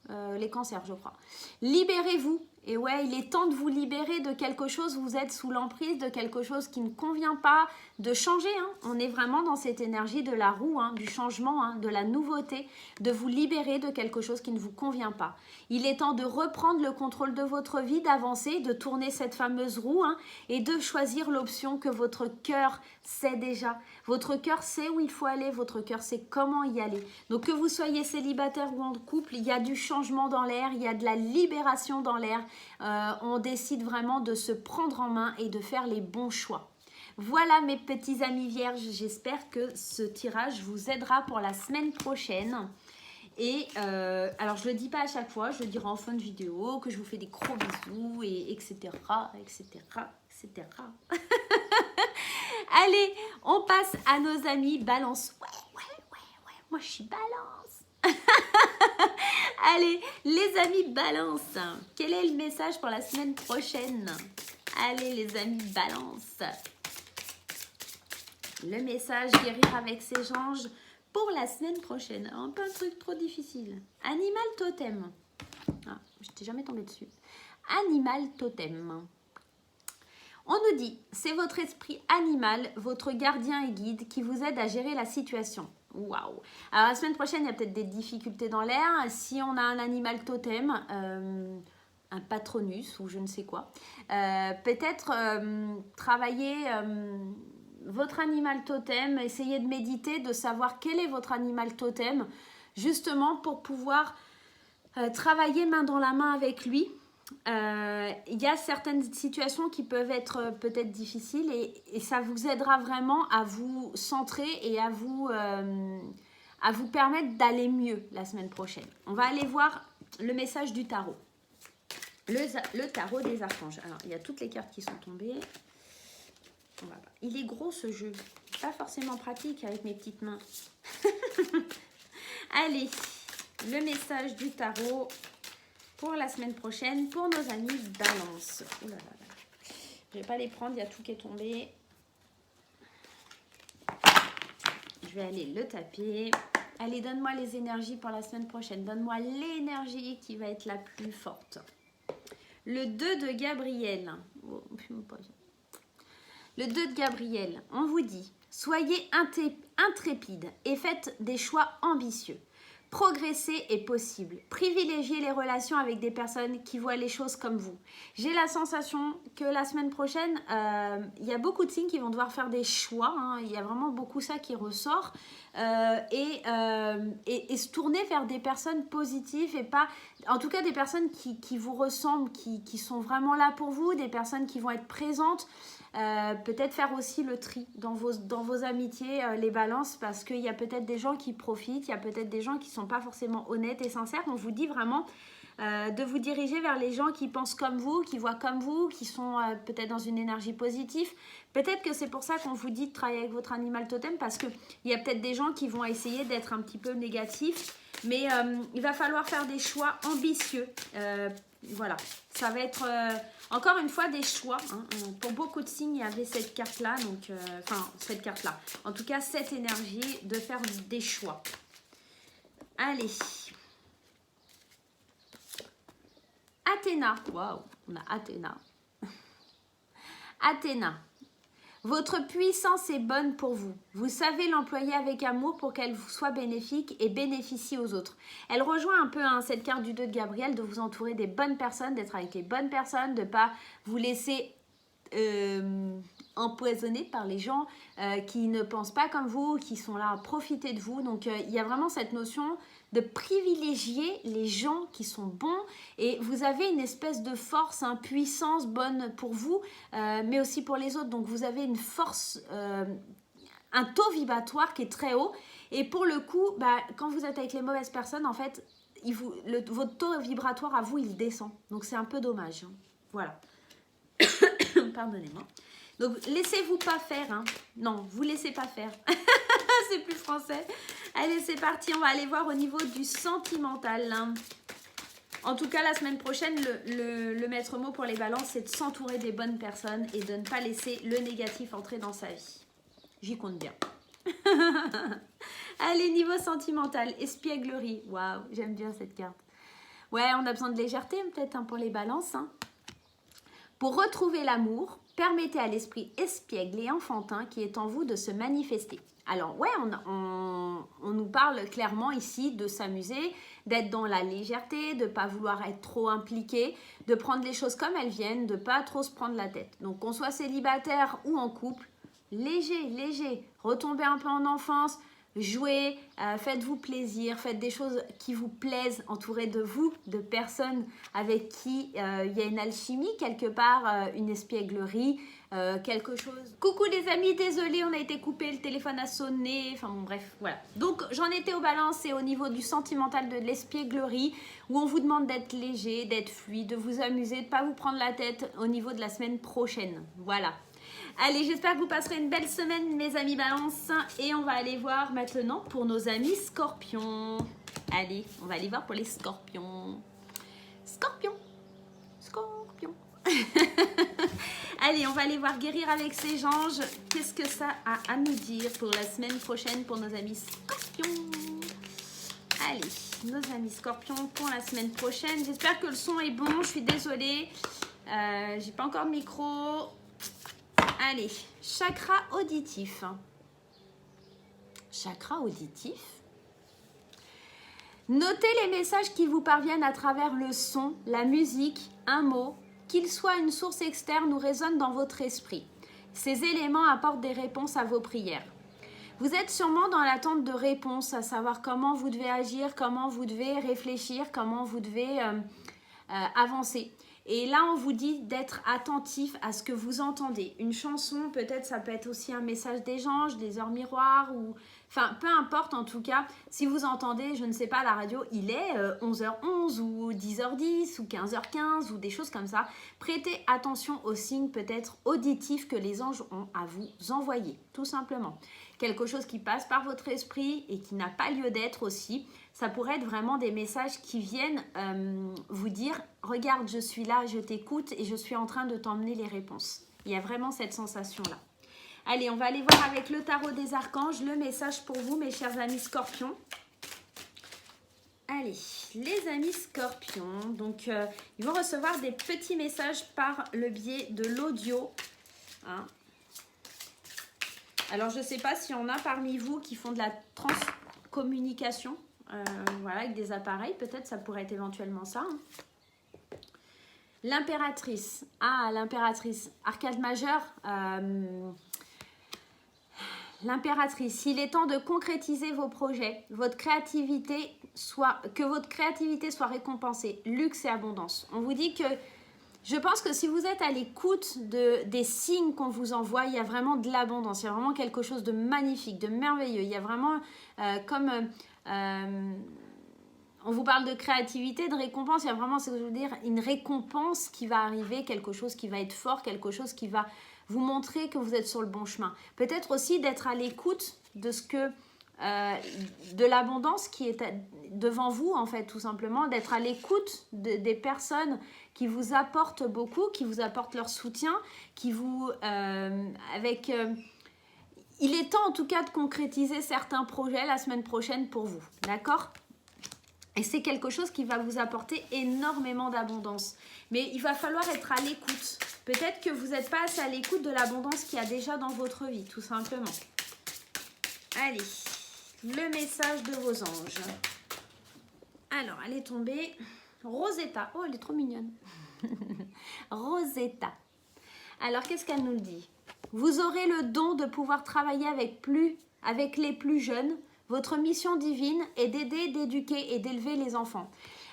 Les cancers, je crois. Libérez-vous. Et ouais, il est temps de vous libérer de quelque chose. Vous êtes sous l'emprise de quelque chose qui ne convient pas, de changer, hein. On est vraiment dans cette énergie de la roue, hein, du changement, hein, de la nouveauté, de vous libérer de quelque chose qui ne vous convient pas. Il est temps de reprendre le contrôle de votre vie, d'avancer, de tourner cette fameuse roue, hein, et de choisir l'option que votre cœur sait déjà. Votre cœur sait où il faut aller, votre cœur sait comment y aller. Donc que vous soyez célibataire ou en couple, il y a du changement dans l'air, il y a de la libération dans l'air. On décide vraiment de se prendre en main et de faire les bons choix. Voilà mes petits amis vierges, j'espère que ce tirage vous aidera pour la semaine prochaine. Et alors je le dis pas à chaque fois, je le dirai en fin de vidéo, que je vous fais des gros bisous, et etc. Allez, on passe à nos amis balance. Ouais, moi je suis balance. Allez, les amis balance, quel est le message pour la semaine prochaine? Allez les amis balance. Le message guérir avec ses anges pour la semaine prochaine. Un peu un truc trop difficile. Animal totem. Ah, je n'étais jamais tombée dessus. Animal totem. On nous dit, c'est votre esprit animal, votre gardien et guide qui vous aide à gérer la situation. Waouh! Alors la semaine prochaine, il y a peut-être des difficultés dans l'air. Si on a un animal totem, un patronus ou je ne sais quoi, peut-être travailler votre animal totem, essayez de méditer, de savoir quel est votre animal totem, justement pour pouvoir travailler main dans la main avec lui. Il y a certaines situations qui peuvent être peut-être difficiles et ça vous aidera vraiment à vous centrer et à vous permettre d'aller mieux la semaine prochaine. On va aller voir le message du tarot. le tarot des archanges. Alors, il y a toutes les cartes qui sont tombées. On va voir. Il est gros ce jeu. Pas forcément pratique avec mes petites mains. Allez, le message du tarot pour la semaine prochaine pour nos amis Balance. Ouh là là là. Je vais pas les prendre, il y a tout qui est tombé. Je vais aller le taper. Allez, donne-moi les énergies pour la semaine prochaine. Donne-moi l'énergie qui va être la plus forte. Le 2 de Gabriel. Le 2 de Gabriel, on vous dit, soyez intrépides et faites des choix ambitieux. Progresser est possible. Privilégiez les relations avec des personnes qui voient les choses comme vous. J'ai la sensation que la semaine prochaine, il y a beaucoup de signes qui vont devoir faire des choix. Hein. Il y a vraiment beaucoup ça qui ressort. Et se tourner vers des personnes positives et pas... En tout cas, des personnes qui vous ressemblent, qui sont vraiment là pour vous, des personnes qui vont être présentes. Peut-être faire aussi le tri dans vos amitiés, les balances, parce qu'il y a peut-être des gens qui profitent, il y a peut-être des gens qui ne sont pas forcément honnêtes et sincères. On vous dit vraiment de vous diriger vers les gens qui pensent comme vous, qui voient comme vous, qui sont peut-être dans une énergie positive. Peut-être que c'est pour ça qu'on vous dit de travailler avec votre animal totem, parce qu'il y a peut-être des gens qui vont essayer d'être un petit peu négatifs, mais il va falloir faire des choix ambitieux. Voilà, ça va être encore une fois des choix. Hein. Pour beaucoup de signes, il y avait cette carte-là, donc enfin cette carte-là. En tout cas, cette énergie de faire des choix. Allez. Athéna. Waouh, on a Athéna. Athéna. Votre puissance est bonne pour vous. Vous savez l'employer avec amour pour qu'elle vous soit bénéfique et bénéficie aux autres. Elle rejoint un peu cette carte du 2 de Gabriel, de vous entourer des bonnes personnes, d'être avec les bonnes personnes, de ne pas vous laisser empoisonner par les gens qui ne pensent pas comme vous, qui sont là à profiter de vous. Donc il y a vraiment cette notion de privilégier les gens qui sont bons, et vous avez une espèce de force, une puissance bonne pour vous, mais aussi pour les autres. Donc vous avez une force, un taux vibratoire qui est très haut, et pour le coup, quand vous êtes avec les mauvaises personnes, en fait, votre taux vibratoire à vous, il descend. Donc c'est un peu dommage. Hein. Voilà. Pardonnez-moi. Donc laissez-vous pas faire. Hein. Non, vous laissez pas faire. C'est plus français. Allez, c'est parti. On va aller voir au niveau du sentimental. Hein. En tout cas, la semaine prochaine, le maître mot pour les balances, c'est de s'entourer des bonnes personnes et de ne pas laisser le négatif entrer dans sa vie. J'y compte bien. Allez, niveau sentimental, espièglerie. Waouh, j'aime bien cette carte. Ouais, on a besoin de légèreté peut-être pour les balances. Hein. Pour retrouver l'amour, permettez à l'esprit espiègle et enfantin qui est en vous de se manifester. Alors ouais, on nous parle clairement ici de s'amuser, d'être dans la légèreté, de ne pas vouloir être trop impliqué, de prendre les choses comme elles viennent, de ne pas trop se prendre la tête. Donc qu'on soit célibataire ou en couple, léger, retombez un peu en enfance, jouez, faites-vous plaisir, faites des choses qui vous plaisent, entourés de vous, de personnes avec qui il y a une alchimie quelque part, une espièglerie, quelque chose. Coucou les amis, désolé, on a été coupé, le téléphone a sonné, enfin bon bref, voilà. Donc j'en étais aux balances et au niveau du sentimental de l'espièglerie, où on vous demande d'être léger, d'être fluide, de vous amuser, de ne pas vous prendre la tête au niveau de la semaine prochaine, voilà. Allez, j'espère que vous passerez une belle semaine, mes amis balance. Et on va aller voir maintenant pour nos amis scorpions. Allez, on va aller voir pour les scorpions. Scorpion. Allez, on va aller voir guérir avec ses anges. Qu'est-ce que ça a à nous dire pour la semaine prochaine pour nos amis scorpions? Allez, nos amis scorpions pour la semaine prochaine. J'espère que le son est bon. Je suis désolée. J'ai pas encore de micro. Allez, chakra auditif. Chakra auditif. Notez les messages qui vous parviennent à travers le son, la musique, un mot, qu'il soit une source externe ou résonne dans votre esprit. Ces éléments apportent des réponses à vos prières. Vous êtes sûrement dans l'attente de réponses, à savoir comment vous devez agir, comment vous devez réfléchir, comment vous devez avancer. Et là, on vous dit d'être attentif à ce que vous entendez. Une chanson, peut-être, ça peut être aussi un message des anges, des heures miroirs, ou... Enfin, peu importe, en tout cas, si vous entendez, je ne sais pas, à la radio, il est 11h11 ou 10h10 ou 15h15 ou des choses comme ça. Prêtez attention aux signes peut-être auditifs que les anges ont à vous envoyer, tout simplement. Quelque chose qui passe par votre esprit et qui n'a pas lieu d'être aussi. Ça pourrait être vraiment des messages qui viennent vous dire « Regarde, je suis là, je t'écoute et je suis en train de t'emmener les réponses. » Il y a vraiment cette sensation-là. Allez, on va aller voir avec le tarot des archanges le message pour vous, mes chers amis scorpions. Allez, les amis scorpions, donc ils vont recevoir des petits messages par le biais de l'audio. Hein. Alors, je ne sais pas s'il y en a parmi vous qui font de la transcommunication, voilà, avec des appareils, peut-être ça pourrait être éventuellement ça. Hein. L'impératrice, l'impératrice, arcade majeur. L'impératrice, il est temps de concrétiser vos projets, que votre créativité soit récompensée, luxe et abondance. On vous dit que, je pense que si vous êtes à l'écoute des signes qu'on vous envoie, il y a vraiment de l'abondance, il y a vraiment quelque chose de magnifique, de merveilleux. Il y a vraiment on vous parle de créativité, de récompense, il y a vraiment, c'est ce que je veux dire, une récompense qui va arriver, quelque chose qui va être fort, quelque chose qui va vous montrer que vous êtes sur le bon chemin. Peut-être aussi d'être à l'écoute de ce que de l'abondance qui est devant vous, en fait, tout simplement, d'être à l'écoute des personnes qui vous apportent beaucoup, qui vous apportent leur soutien, qui vous... il est temps, en tout cas, de concrétiser certains projets la semaine prochaine pour vous, d'accord ? Et c'est quelque chose qui va vous apporter énormément d'abondance. Mais il va falloir être à l'écoute. Peut-être que vous n'êtes pas assez à l'écoute de l'abondance qu'il y a déjà dans votre vie, tout simplement. Allez, le message de vos anges. Alors, elle est tombée. Rosetta. Oh, elle est trop mignonne. Rosetta. Alors, qu'est-ce qu'elle nous dit ? Vous aurez le don de pouvoir travailler avec les plus jeunes. Votre mission divine est d'aider, d'éduquer et d'élever les enfants.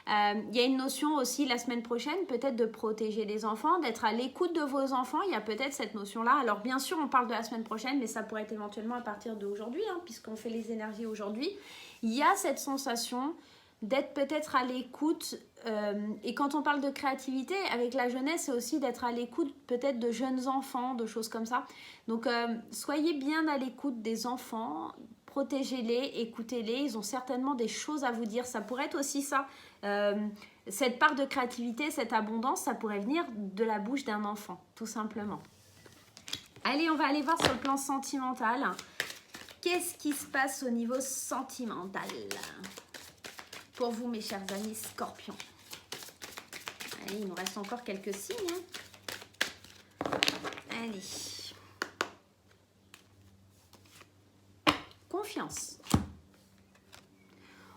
Il y a une notion aussi la semaine prochaine, peut-être de protéger les enfants, d'être à l'écoute de vos enfants. Il y a peut-être cette notion-là. Alors bien sûr, on parle de la semaine prochaine, mais ça pourrait être éventuellement à partir d'aujourd'hui, hein, puisqu'on fait les énergies aujourd'hui. Il y a cette sensation d'être peut-être à l'écoute. Et quand on parle de créativité, avec la jeunesse, c'est aussi d'être à l'écoute peut-être de jeunes enfants, de choses comme ça. Donc, soyez bien à l'écoute des enfants. Protégez-les, écoutez-les, ils ont certainement des choses à vous dire. Ça pourrait être aussi ça, cette part de créativité, cette abondance, ça pourrait venir de la bouche d'un enfant, tout simplement. Allez, on va aller voir sur le plan sentimental. Qu'est-ce qui se passe au niveau sentimental pour vous, mes chers amis scorpions? Allez, il nous reste encore quelques signes. Hein. Allez. Confiance.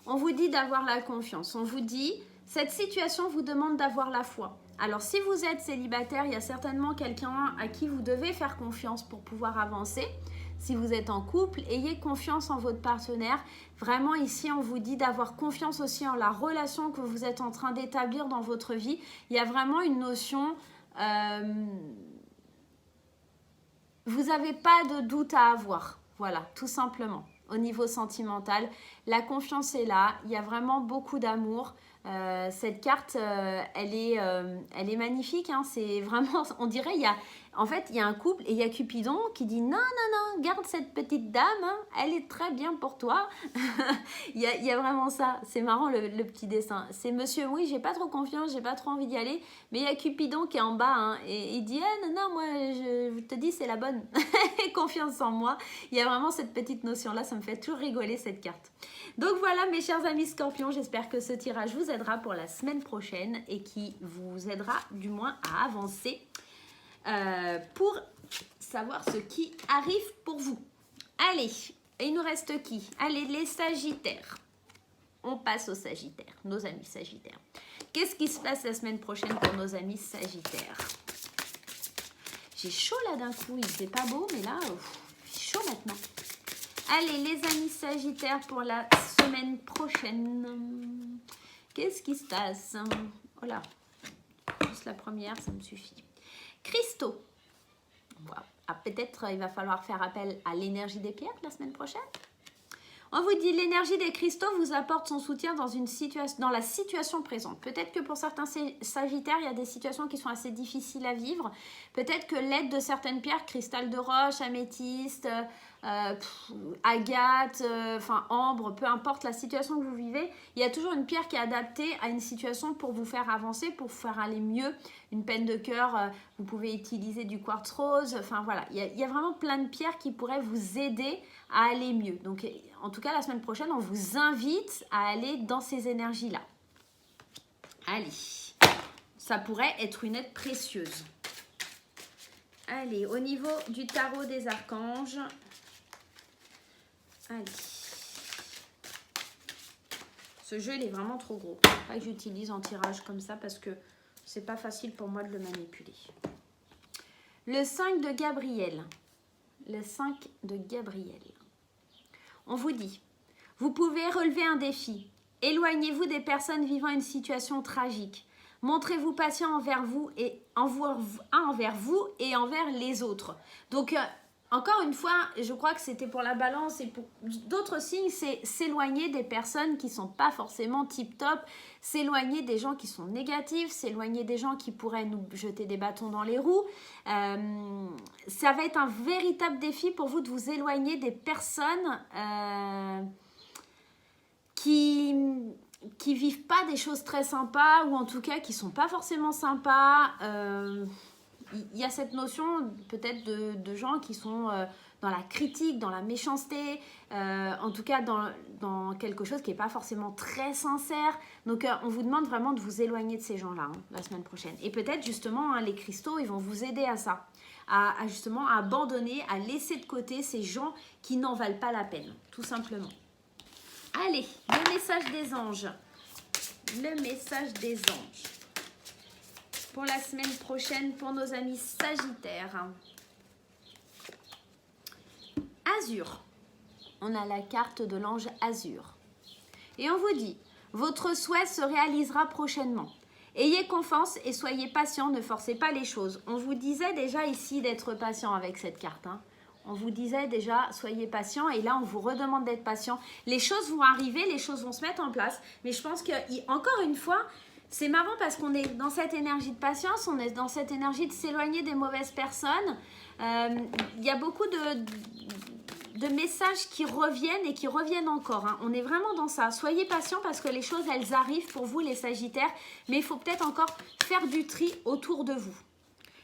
On vous dit d'avoir la confiance. On vous dit, cette situation vous demande d'avoir la foi. Alors, si vous êtes célibataire, il y a certainement quelqu'un à qui vous devez faire confiance pour pouvoir avancer. Si vous êtes en couple, ayez confiance en votre partenaire. Vraiment, ici, on vous dit d'avoir confiance aussi en la relation que vous êtes en train d'établir dans votre vie. Il y a vraiment une notion... vous n'avez pas de doute à avoir. Voilà, tout simplement. Au niveau sentimental, la confiance est là. Il y a vraiment beaucoup d'amour. Cette carte, elle est magnifique. Hein. C'est vraiment, on dirait, en fait, il y a un couple et il y a Cupidon qui dit non, non, non, garde cette petite dame. Hein, elle est très bien pour toi. il y a vraiment ça. C'est marrant le petit dessin. C'est monsieur, oui, j'ai pas trop confiance, j'ai pas trop envie d'y aller. Mais il y a Cupidon qui est en bas hein, et il dit non, non, moi, je te dis, c'est la bonne. Confiance en moi. Il y a vraiment cette petite notion-là. Ça me fait toujours rigoler cette carte. Donc voilà, mes chers amis scorpions, j'espère que ce tirage vous aidera pour la semaine prochaine et qui vous aidera du moins à avancer pour savoir ce qui arrive pour vous. Allez, il nous reste qui? Allez, les sagittaires. On passe aux sagittaires, nos amis sagittaires. Qu'est-ce qui se passe la semaine prochaine pour nos amis sagittaires? J'ai chaud là d'un coup, il fait pas beau, mais là, il fait chaud maintenant. Allez, les amis sagittaires pour la semaine prochaine. Qu'est-ce qui se passe? Oh là, juste la première, ça me suffit. Cristaux. Voilà. Ah, peut-être il va falloir faire appel à l'énergie des pierres la semaine prochaine. On vous dit l'énergie des cristaux vous apporte son soutien dans la situation présente. Peut-être que pour certains sagittaires, il y a des situations qui sont assez difficiles à vivre. Peut-être que l'aide de certaines pierres, cristal de roche, améthyste, agate, ambre, peu importe la situation que vous vivez, il y a toujours une pierre qui est adaptée à une situation pour vous faire avancer, pour vous faire aller mieux. Une peine de cœur, vous pouvez utiliser du quartz rose. Enfin voilà, il y a vraiment plein de pierres qui pourraient vous aider à aller mieux. Donc en tout cas, la semaine prochaine, on vous invite à aller dans ces énergies-là. Allez, ça pourrait être une aide précieuse. Allez, au niveau du tarot des archanges, allez. Ce jeu, il est vraiment trop gros. Pas que j'utilise en tirage comme ça parce que c'est pas facile pour moi de le manipuler. Le 5 de Gabriel. Le 5 de Gabriel. On vous dit, vous pouvez relever un défi. Éloignez-vous des personnes vivant une situation tragique. Montrez-vous patient envers vous et envers les autres. Donc, encore une fois, je crois que c'était pour la balance et pour d'autres signes, c'est s'éloigner des personnes qui ne sont pas forcément tip-top, s'éloigner des gens qui sont négatifs, s'éloigner des gens qui pourraient nous jeter des bâtons dans les roues. Ça va être un véritable défi pour vous de vous éloigner des personnes qui vivent pas des choses très sympas ou en tout cas qui sont pas forcément sympas. Il y a cette notion peut-être de gens qui sont dans la critique, dans la méchanceté, en tout cas dans quelque chose qui n'est pas forcément très sincère. Donc on vous demande vraiment de vous éloigner de ces gens-là la semaine prochaine. Et peut-être justement les cristaux, ils vont vous aider à ça, à justement abandonner, à laisser de côté ces gens qui n'en valent pas la peine, tout simplement. Allez, le message des anges. Le message des anges. Pour la semaine prochaine, pour nos amis sagittaires. Azur. On a la carte de l'ange Azur. Et on vous dit, votre souhait se réalisera prochainement. Ayez confiance et soyez patient, ne forcez pas les choses. On vous disait déjà ici d'être patient avec cette carte. On vous disait déjà, soyez patient et là, on vous redemande d'être patient. Les choses vont arriver, les choses vont se mettre en place. Mais je pense que, encore une fois, c'est marrant parce qu'on est dans cette énergie de patience, on est dans cette énergie de s'éloigner des mauvaises personnes. Il y a beaucoup de messages qui reviennent et qui reviennent encore. On est vraiment dans ça. Soyez patients parce que les choses, elles arrivent pour vous, les sagittaires. Mais il faut peut-être encore faire du tri autour de vous.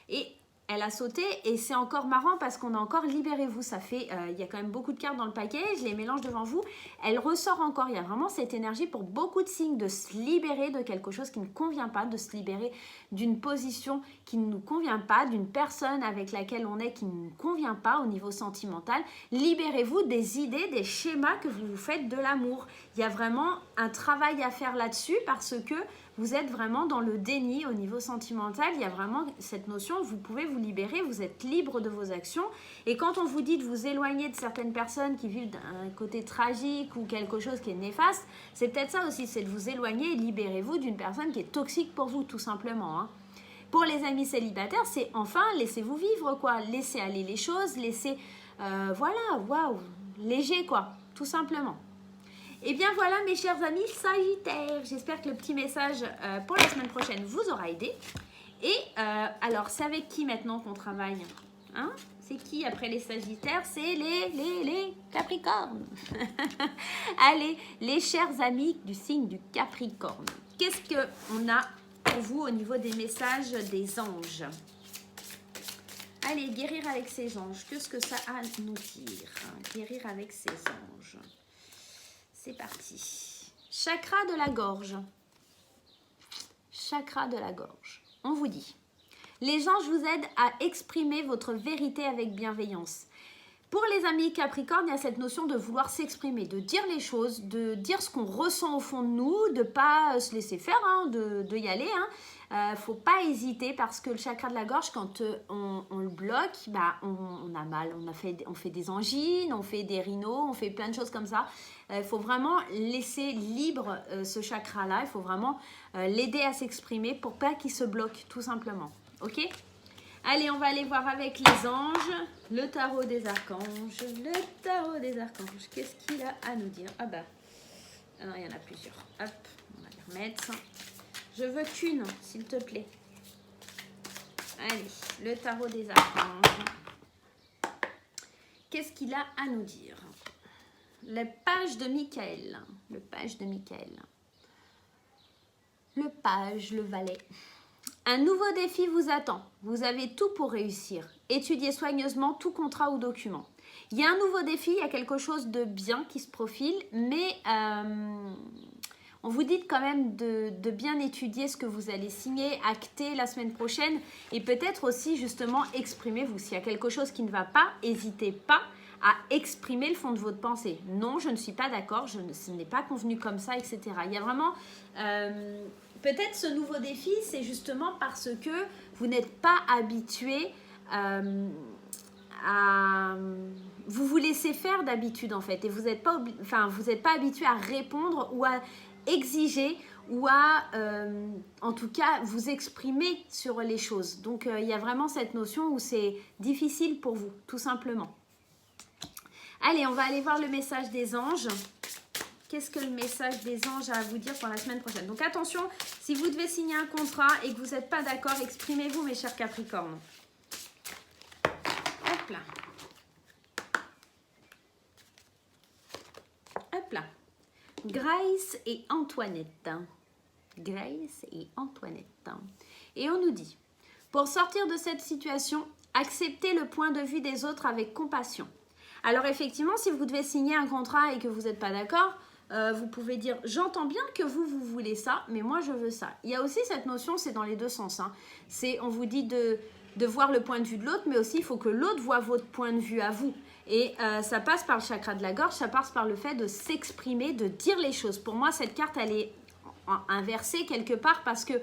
Et elle a sauté et c'est encore marrant parce qu'on a encore libérez-vous. Ça fait, il y a quand même beaucoup de cartes dans le paquet. Je les mélange devant vous. Elle ressort encore. Il y a vraiment cette énergie pour beaucoup de signes de se libérer de quelque chose qui ne convient pas, de se libérer d'une position qui ne nous convient pas, d'une personne avec laquelle on est qui ne nous convient pas au niveau sentimental. Libérez-vous des idées, des schémas que vous vous faites de l'amour. Il y a vraiment un travail à faire là-dessus parce que vous êtes vraiment dans le déni au niveau sentimental. Il y a vraiment cette notion, vous pouvez vous libérer, vous êtes libre de vos actions. Et quand on vous dit de vous éloigner de certaines personnes qui vivent d'un côté tragique ou quelque chose qui est néfaste, c'est peut-être ça aussi, c'est de vous éloigner et libérez-vous d'une personne qui est toxique pour vous, tout simplement. Pour les amis célibataires, c'est enfin, laissez-vous vivre, quoi. Laissez aller les choses, laissez, waouh, léger, quoi, tout simplement. Et bien voilà mes chers amis sagittaires, j'espère que le petit message pour la semaine prochaine vous aura aidé. Et alors c'est avec qui maintenant qu'on travaille C'est qui après les sagittaires? C'est les capricornes. Allez, les chers amis du signe du capricorne. Qu'est-ce qu'on a pour vous au niveau des messages des anges? Allez, guérir avec ces anges, qu'est-ce que ça a à nous dire? Guérir avec ces anges. C'est parti. Chakra de la gorge. Chakra de la gorge. On vous dit, les anges vous aident à exprimer votre vérité avec bienveillance. Pour les amis Capricorne, il y a cette notion de vouloir s'exprimer, de dire les choses, de dire ce qu'on ressent au fond de nous, de ne pas se laisser faire, hein, de y aller. Faut pas hésiter parce que le chakra de la gorge, quand on le bloque, bah, on a mal, on fait des angines, on fait des rhinos, on fait plein de choses comme ça. Il faut vraiment laisser libre ce chakra-là, il faut vraiment l'aider à s'exprimer pour pas qu'il se bloque tout simplement. Ok ? Allez, on va aller voir avec les anges, le tarot des archanges, qu'est-ce qu'il a à nous dire? Ah bah, alors, il y en a plusieurs. Hop, on va les remettre. Je veux qu'une, s'il te plaît. Allez, le tarot des archanges. Qu'est-ce qu'il a à nous dire? La page de Michael. Le page, le valet. Un nouveau défi vous attend. Vous avez tout pour réussir. Étudiez soigneusement tout contrat ou document. Il y a un nouveau défi, il y a quelque chose de bien qui se profile, mais on vous dit quand même de bien étudier ce que vous allez signer, acter la semaine prochaine et peut-être aussi justement exprimez-vous. S'il y a quelque chose qui ne va pas, n'hésitez pas à exprimer le fond de votre pensée. Non, je ne suis pas d'accord, ce n'est pas convenu comme ça, etc. Il y a vraiment... peut-être ce nouveau défi, c'est justement parce que vous n'êtes pas habitué à... Vous vous laissez faire d'habitude en fait et vous n'êtes pas, pas habitué à répondre ou à exiger ou à, en tout cas, vous exprimer sur les choses. Donc, il y a vraiment cette notion où c'est difficile pour vous, tout simplement. Allez, on va aller voir le message des anges. Qu'est-ce que le message des anges a à vous dire pour la semaine prochaine? Donc attention, si vous devez signer un contrat et que vous n'êtes pas d'accord, exprimez-vous mes chers Capricornes. Hop là. Hop là. Grace et Antoinette. Grace et Antoinette. Et on nous dit, pour sortir de cette situation, acceptez le point de vue des autres avec compassion. Alors effectivement, si vous devez signer un contrat et que vous n'êtes pas d'accord, vous pouvez dire « J'entends bien que vous voulez ça, mais moi je veux ça ». Il y a aussi cette notion, c'est dans les deux sens. Hein. On vous dit de voir le point de vue de l'autre, mais aussi il faut que l'autre voit votre point de vue à vous. Et ça passe par le chakra de la gorge, ça passe par le fait de s'exprimer, de dire les choses. Pour moi, cette carte, elle est inversée quelque part parce que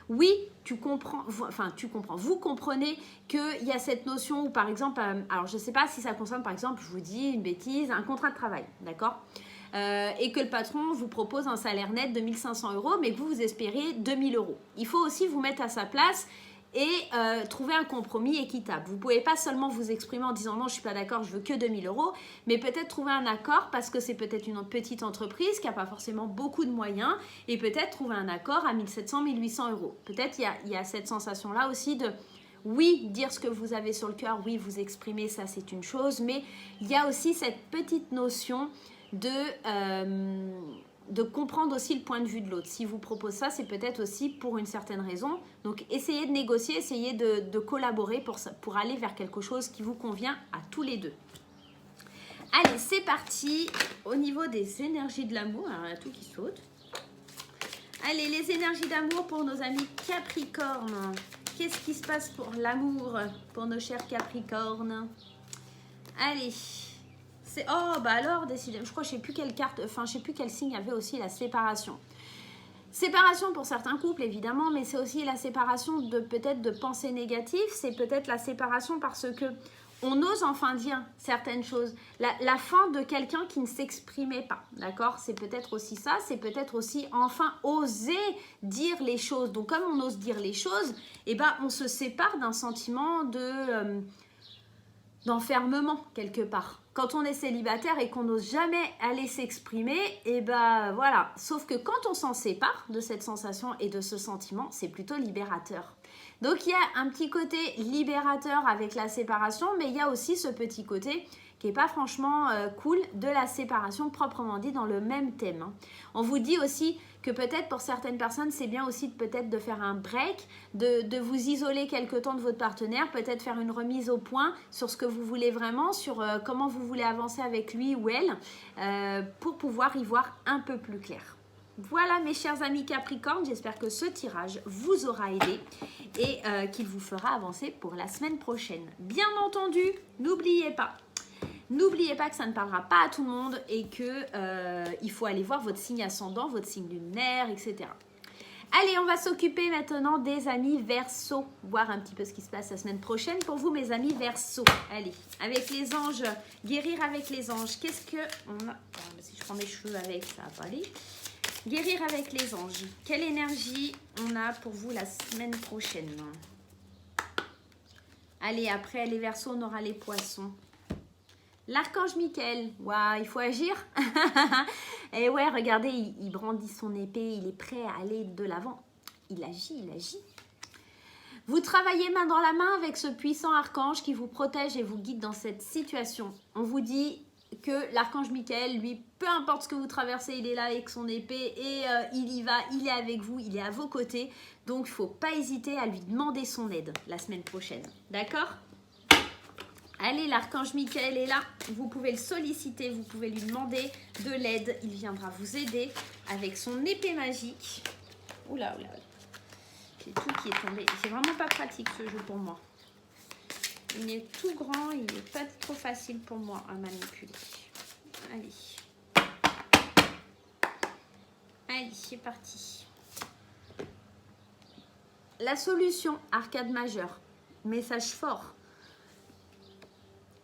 oui, vous comprenez qu'il y a cette notion où par exemple, alors je ne sais pas si ça concerne par exemple, je vous dis une bêtise, un contrat de travail, d'accord ? Et que le patron vous propose un salaire net de 1 500 €, mais que vous espérez 2 000 €. Il faut aussi vous mettre à sa place et trouver un compromis équitable. Vous ne pouvez pas seulement vous exprimer en disant non, je ne suis pas d'accord, je veux que 2 000 €, mais peut-être trouver un accord parce que c'est peut-être une petite entreprise qui n'a pas forcément beaucoup de moyens et peut-être trouver un accord à 1 700, 1 800 €. Peut-être il y a cette sensation-là aussi de oui, dire ce que vous avez sur le cœur, oui, vous exprimer, ça c'est une chose, mais il y a aussi cette petite notion de comprendre aussi le point de vue de l'autre. Si vous propose ça, c'est peut-être aussi pour une certaine raison. Donc, essayez de négocier, essayez de collaborer pour aller vers quelque chose qui vous convient à tous les deux. Allez, c'est parti. Au niveau des énergies de l'amour, alors il y a tout qui saute. Allez, les énergies d'amour pour nos amis Capricornes. Qu'est-ce qui se passe pour l'amour pour nos chers Capricornes? Allez. Oh, bah alors, décidément, je crois que je ne sais plus quelle carte, enfin, je ne sais plus quel signe avait aussi la séparation. Séparation pour certains couples, évidemment, mais c'est aussi la séparation peut-être de pensées négatives, c'est peut-être la séparation parce que on ose enfin dire certaines choses. La fin de quelqu'un qui ne s'exprimait pas, d'accord? C'est peut-être aussi ça, c'est peut-être aussi enfin oser dire les choses. Donc, comme on ose dire les choses, eh ben, on se sépare d'un sentiment d'enfermement quelque part. Quand on est célibataire et qu'on n'ose jamais aller s'exprimer, et ben voilà. Sauf que quand on s'en sépare de cette sensation et de ce sentiment, c'est plutôt libérateur. Donc il y a un petit côté libérateur avec la séparation, mais il y a aussi ce petit côté qui n'est pas franchement cool de la séparation proprement dit dans le même thème. Hein. On vous dit aussi que peut-être pour certaines personnes, c'est bien aussi peut-être de faire un break, de vous isoler quelque temps de votre partenaire, peut-être faire une remise au point sur ce que vous voulez vraiment, sur comment vous voulez avancer avec lui ou elle, pour pouvoir y voir un peu plus clair. Voilà mes chers amis Capricorne, j'espère que ce tirage vous aura aidé et qu'il vous fera avancer pour la semaine prochaine. Bien entendu, n'oubliez pas, N'oubliez pas que ça ne parlera pas à tout le monde et que il faut aller voir votre signe ascendant, votre signe lunaire, etc. Allez, on va s'occuper maintenant des amis Verseau, voir un petit peu ce qui se passe la semaine prochaine pour vous, mes amis Verseau. Allez, avec les anges, guérir avec les anges. Qu'est-ce que on a? Si je prends mes cheveux avec, ça va pas aller. Guérir avec les anges. Quelle énergie on a pour vous la semaine prochaine? Allez, après les Verseaux, on aura les poissons. L'archange Michael, waouh, il faut agir. Et ouais, regardez, il brandit son épée, il est prêt à aller de l'avant. Il agit, il agit. Vous travaillez main dans la main avec ce puissant archange qui vous protège et vous guide dans cette situation. On vous dit que l'archange Michael, lui, peu importe ce que vous traversez, il est là avec son épée et il y va, il est avec vous, il est à vos côtés. Donc, il ne faut pas hésiter à lui demander son aide la semaine prochaine. D'accord ? Allez, l'archange Michael est là. Vous pouvez le solliciter, vous pouvez lui demander de l'aide. Il viendra vous aider avec son épée magique. Oula, oula, oula. J'ai tout qui est tombé. C'est vraiment pas pratique ce jeu pour moi. Il est tout grand, il n'est pas trop facile pour moi à manipuler. Allez. Allez, c'est parti. La solution, arcade majeure. Message fort.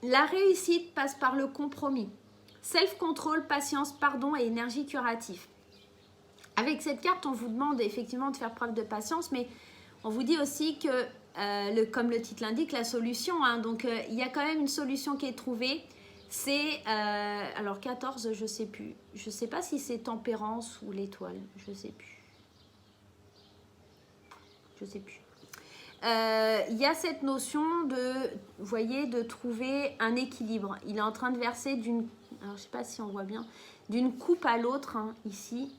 La réussite passe par le compromis. Self-control, patience, pardon et énergie curative. Avec cette carte, on vous demande effectivement de faire preuve de patience, mais on vous dit aussi que, comme le titre l'indique, la solution, hein, donc il y a quand même une solution qui est trouvée. C'est, alors 14, je ne sais plus. Je ne sais pas si c'est tempérance ou l'étoile, je ne sais plus. Je ne sais plus. Il y a cette notion de, vous voyez, de trouver un équilibre. Il est en train de verser d'une, alors je sais pas si on voit bien, d'une coupe à l'autre, hein, ici,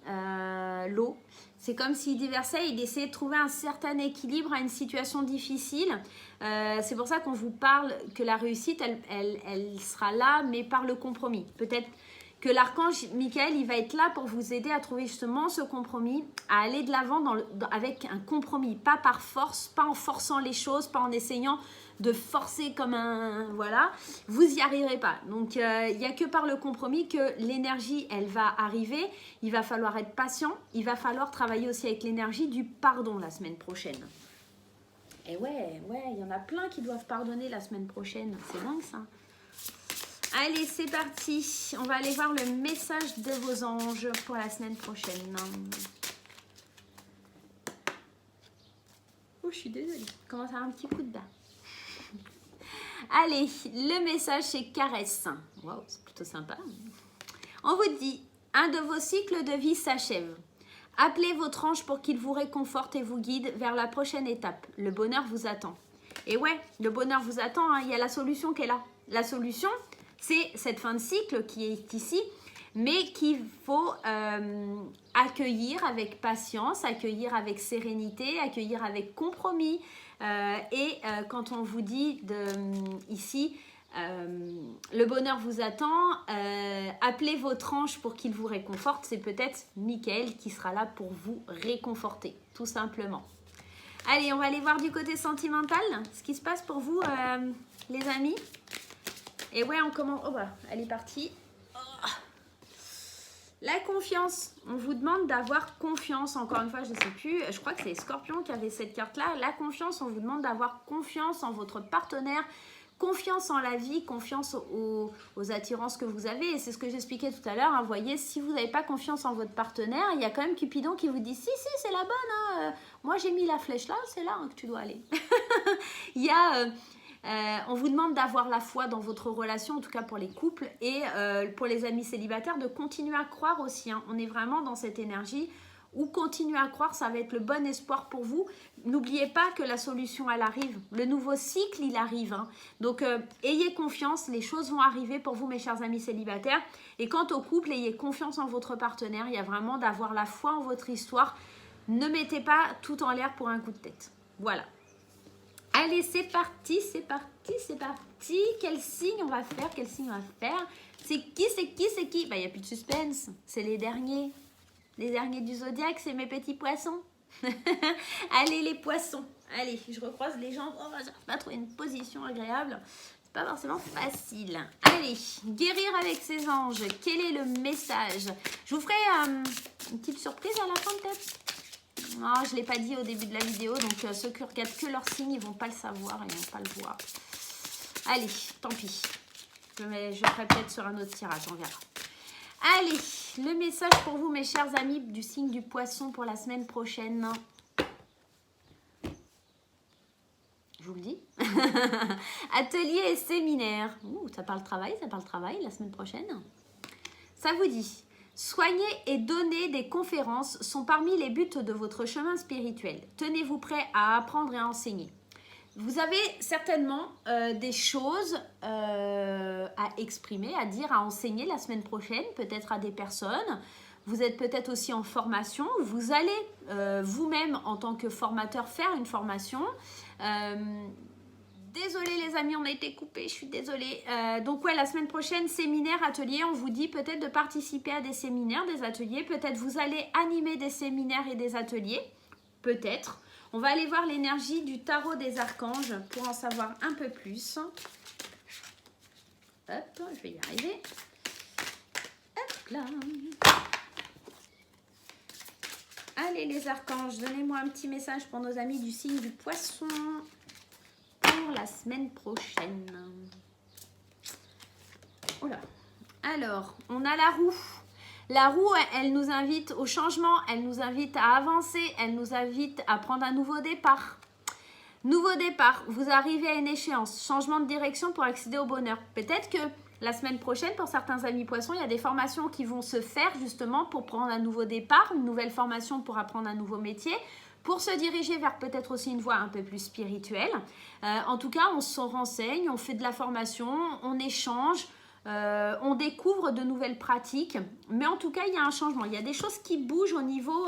l'eau. C'est comme s'il déversait, il essayait de trouver un certain équilibre à une situation difficile. C'est pour ça qu'on vous parle que la réussite, elle sera là, mais par le compromis. Peut-être que l'archange Michael, il va être là pour vous aider à trouver justement ce compromis, à aller de l'avant avec un compromis, pas par force, pas en forçant les choses, pas en essayant de forcer comme un... Voilà, vous n'y arriverez pas. Donc, il n'y a que par le compromis que l'énergie, elle va arriver. Il va falloir être patient. Il va falloir travailler aussi avec l'énergie du pardon la semaine prochaine. Et ouais, il y en a plein qui doivent pardonner la semaine prochaine. C'est dingue ça. Allez, c'est parti. On va aller voir le message de vos anges pour la semaine prochaine. Oh, je suis désolée. Je commence à avoir un petit coup de bas. Allez, le message, c'est caresse. Waouh, c'est plutôt sympa. On vous dit, un de vos cycles de vie s'achève. Appelez votre ange pour qu'il vous réconforte et vous guide vers la prochaine étape. Le bonheur vous attend. Et ouais, le bonheur vous attend. Hein. Il y a la solution qui est là. La solution, c'est cette fin de cycle qui est ici, mais qu'il faut accueillir avec patience, accueillir avec sérénité, accueillir avec compromis. Quand on vous dit ici, le bonheur vous attend, appelez votre ange pour qu'il vous réconforte, c'est peut-être Michael qui sera là pour vous réconforter, tout simplement. Allez, on va aller voir du côté sentimental, ce qui se passe pour vous, les amis. Et ouais, on commence. Oh bah, elle est partie. Oh. La confiance. On vous demande d'avoir confiance. Encore une fois, je ne sais plus. Je crois que c'est Scorpion qui avait cette carte-là. La confiance, on vous demande d'avoir confiance en votre partenaire, confiance en la vie, confiance aux attirances que vous avez. Et c'est ce que j'expliquais tout à l'heure. Hein. Vous voyez, si vous n'avez pas confiance en votre partenaire, il y a quand même Cupidon qui vous dit si, c'est la bonne. Hein. Moi, j'ai mis la flèche là, c'est là hein, que tu dois aller. Il y a. On vous demande d'avoir la foi dans votre relation, en tout cas pour les couples et pour les amis célibataires, de continuer à croire aussi. Hein. On est vraiment dans cette énergie où continuer à croire, ça va être le bon espoir pour vous. N'oubliez pas que la solution, elle arrive. Le nouveau cycle, il arrive. Hein. Donc, ayez confiance, les choses vont arriver pour vous, mes chers amis célibataires. Et quant au couple, ayez confiance en votre partenaire. Il y a vraiment d'avoir la foi en votre histoire. Ne mettez pas tout en l'air pour un coup de tête. Voilà. Allez, c'est parti. Quel signe on va faire? C'est qui? Bah, il n'y a plus de suspense. C'est les derniers. Les derniers du zodiaque, c'est mes petits poissons. Allez, les poissons. Allez, je recroise les jambes. Oh, j'arrive pas à trouver une position agréable. C'est pas forcément facile. Allez, guérir avec ses anges. Quel est le message? Je vous ferai une petite surprise à la fin peut-être. Non, je ne l'ai pas dit au début de la vidéo, donc ceux qui regardent que leur signe, ils ne vont pas le savoir, ils ne vont pas le voir. Allez, tant pis. Je ferai peut-être sur un autre tirage, on verra. Allez, le message pour vous, mes chers amis du signe du poisson pour la semaine prochaine. Je vous le dis. Atelier et séminaire. Ouh, ça parle travail la semaine prochaine. Ça vous dit. Soigner et donner des conférences sont parmi les buts de votre chemin spirituel. Tenez-vous prêt à apprendre et à enseigner. Vous avez certainement des choses à exprimer, à dire, à enseigner la semaine prochaine, peut-être à des personnes. Vous êtes peut-être aussi en formation. Vous allez vous-même, en tant que formateur, faire une formation. Désolée les amis, on a été coupés, je suis désolée. Donc ouais, la semaine prochaine, séminaire, atelier, on vous dit peut-être de participer à des séminaires, des ateliers. Peut-être vous allez animer des séminaires et des ateliers. Peut-être. On va aller voir l'énergie du tarot des archanges pour en savoir un peu plus. Hop, je vais y arriver. Hop là. Allez les archanges, donnez-moi un petit message pour nos amis du signe du poisson pour la semaine prochaine. Oh là. Alors, on a la roue. La roue, elle nous invite au changement, elle nous invite à avancer, elle nous invite à prendre un nouveau départ. Nouveau départ, vous arrivez à une échéance, changement de direction pour accéder au bonheur. Peut-être que la semaine prochaine, pour certains amis poissons, il y a des formations qui vont se faire justement pour prendre un nouveau départ, une nouvelle formation pour apprendre un nouveau métier, pour se diriger vers peut-être aussi une voie un peu plus spirituelle. En tout cas, on se renseigne, on fait de la formation, on échange, on découvre de nouvelles pratiques. Mais en tout cas, il y a un changement. Il y a des choses qui bougent au niveau,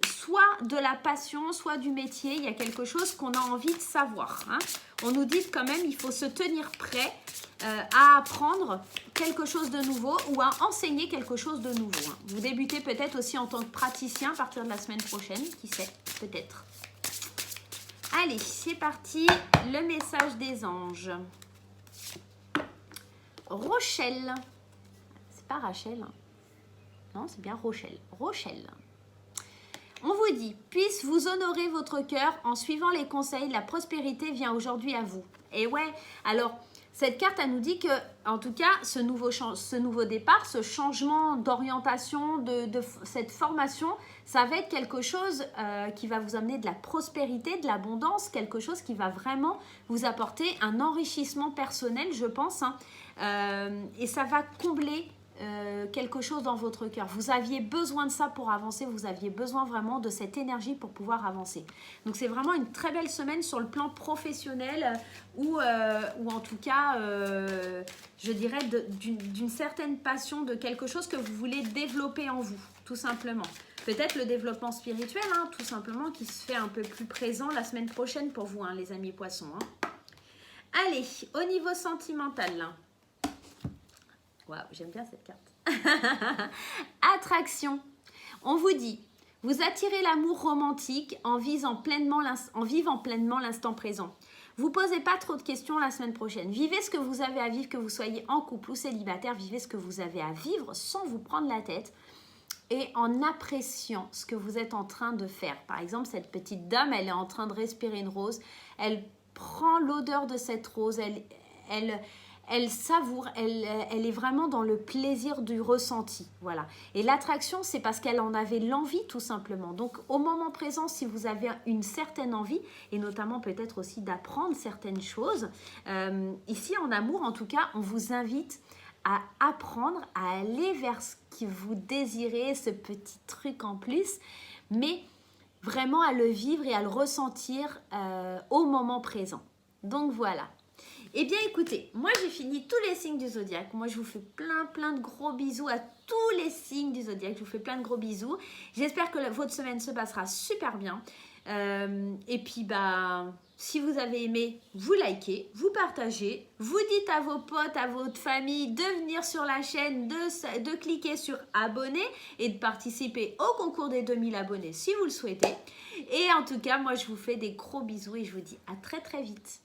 soit de la passion, soit du métier. Il y a quelque chose qu'on a envie de savoir. Hein. On nous dit quand même il faut se tenir prêt à apprendre quelque chose de nouveau ou à enseigner quelque chose de nouveau. Hein. Vous débutez peut-être aussi en tant que praticien à partir de la semaine prochaine, qui sait, peut-être. Allez, c'est parti, le message des anges. Rochelle. C'est pas Rachel. Hein. Non, c'est bien Rochelle. Rochelle. On vous dit, puisse vous honorer votre cœur en suivant les conseils, la prospérité vient aujourd'hui à vous. Et ouais, alors cette carte, elle nous dit que, en tout cas, ce nouveau départ, ce changement d'orientation, de cette formation, ça va être quelque chose qui va vous amener de la prospérité, de l'abondance, quelque chose qui va vraiment vous apporter un enrichissement personnel, je pense. Hein. Et ça va combler quelque chose dans votre cœur. Vous aviez besoin de ça pour avancer, vous aviez besoin vraiment de cette énergie pour pouvoir avancer. Donc c'est vraiment une très belle semaine sur le plan professionnel ou en tout cas, je dirais d'une certaine passion, de quelque chose que vous voulez développer en vous, tout simplement. Peut-être le développement spirituel, hein, tout simplement, qui se fait un peu plus présent la semaine prochaine pour vous, hein, les amis poissons. Hein. Allez, au niveau sentimental, là. Waouh, j'aime bien cette carte. Attraction. On vous dit, vous attirez l'amour romantique en vivant pleinement l'instant présent. Vous posez pas trop de questions la semaine prochaine. Vivez ce que vous avez à vivre, que vous soyez en couple ou célibataire. Vivez ce que vous avez à vivre sans vous prendre la tête et en appréciant ce que vous êtes en train de faire. Par exemple, cette petite dame, elle est en train de respirer une rose. Elle prend l'odeur de cette rose. Elle savoure, elle est vraiment dans le plaisir du ressenti. Voilà. Et l'attraction, c'est parce qu'elle en avait l'envie tout simplement. Donc au moment présent, si vous avez une certaine envie, et notamment peut-être aussi d'apprendre certaines choses, ici en amour en tout cas, on vous invite à apprendre, à aller vers ce que vous désirez, ce petit truc en plus, mais vraiment à le vivre et à le ressentir au moment présent. Donc voilà. Eh bien écoutez, moi j'ai fini tous les signes du zodiaque. Moi je vous fais plein de gros bisous à tous les signes du zodiaque. Je vous fais plein de gros bisous. J'espère que votre semaine se passera super bien. Et puis si vous avez aimé, vous likez, vous partagez, vous dites à vos potes, à votre famille de venir sur la chaîne, de cliquer sur abonner et de participer au concours des 2000 abonnés si vous le souhaitez. Et en tout cas, moi, je vous fais des gros bisous et je vous dis à très très vite.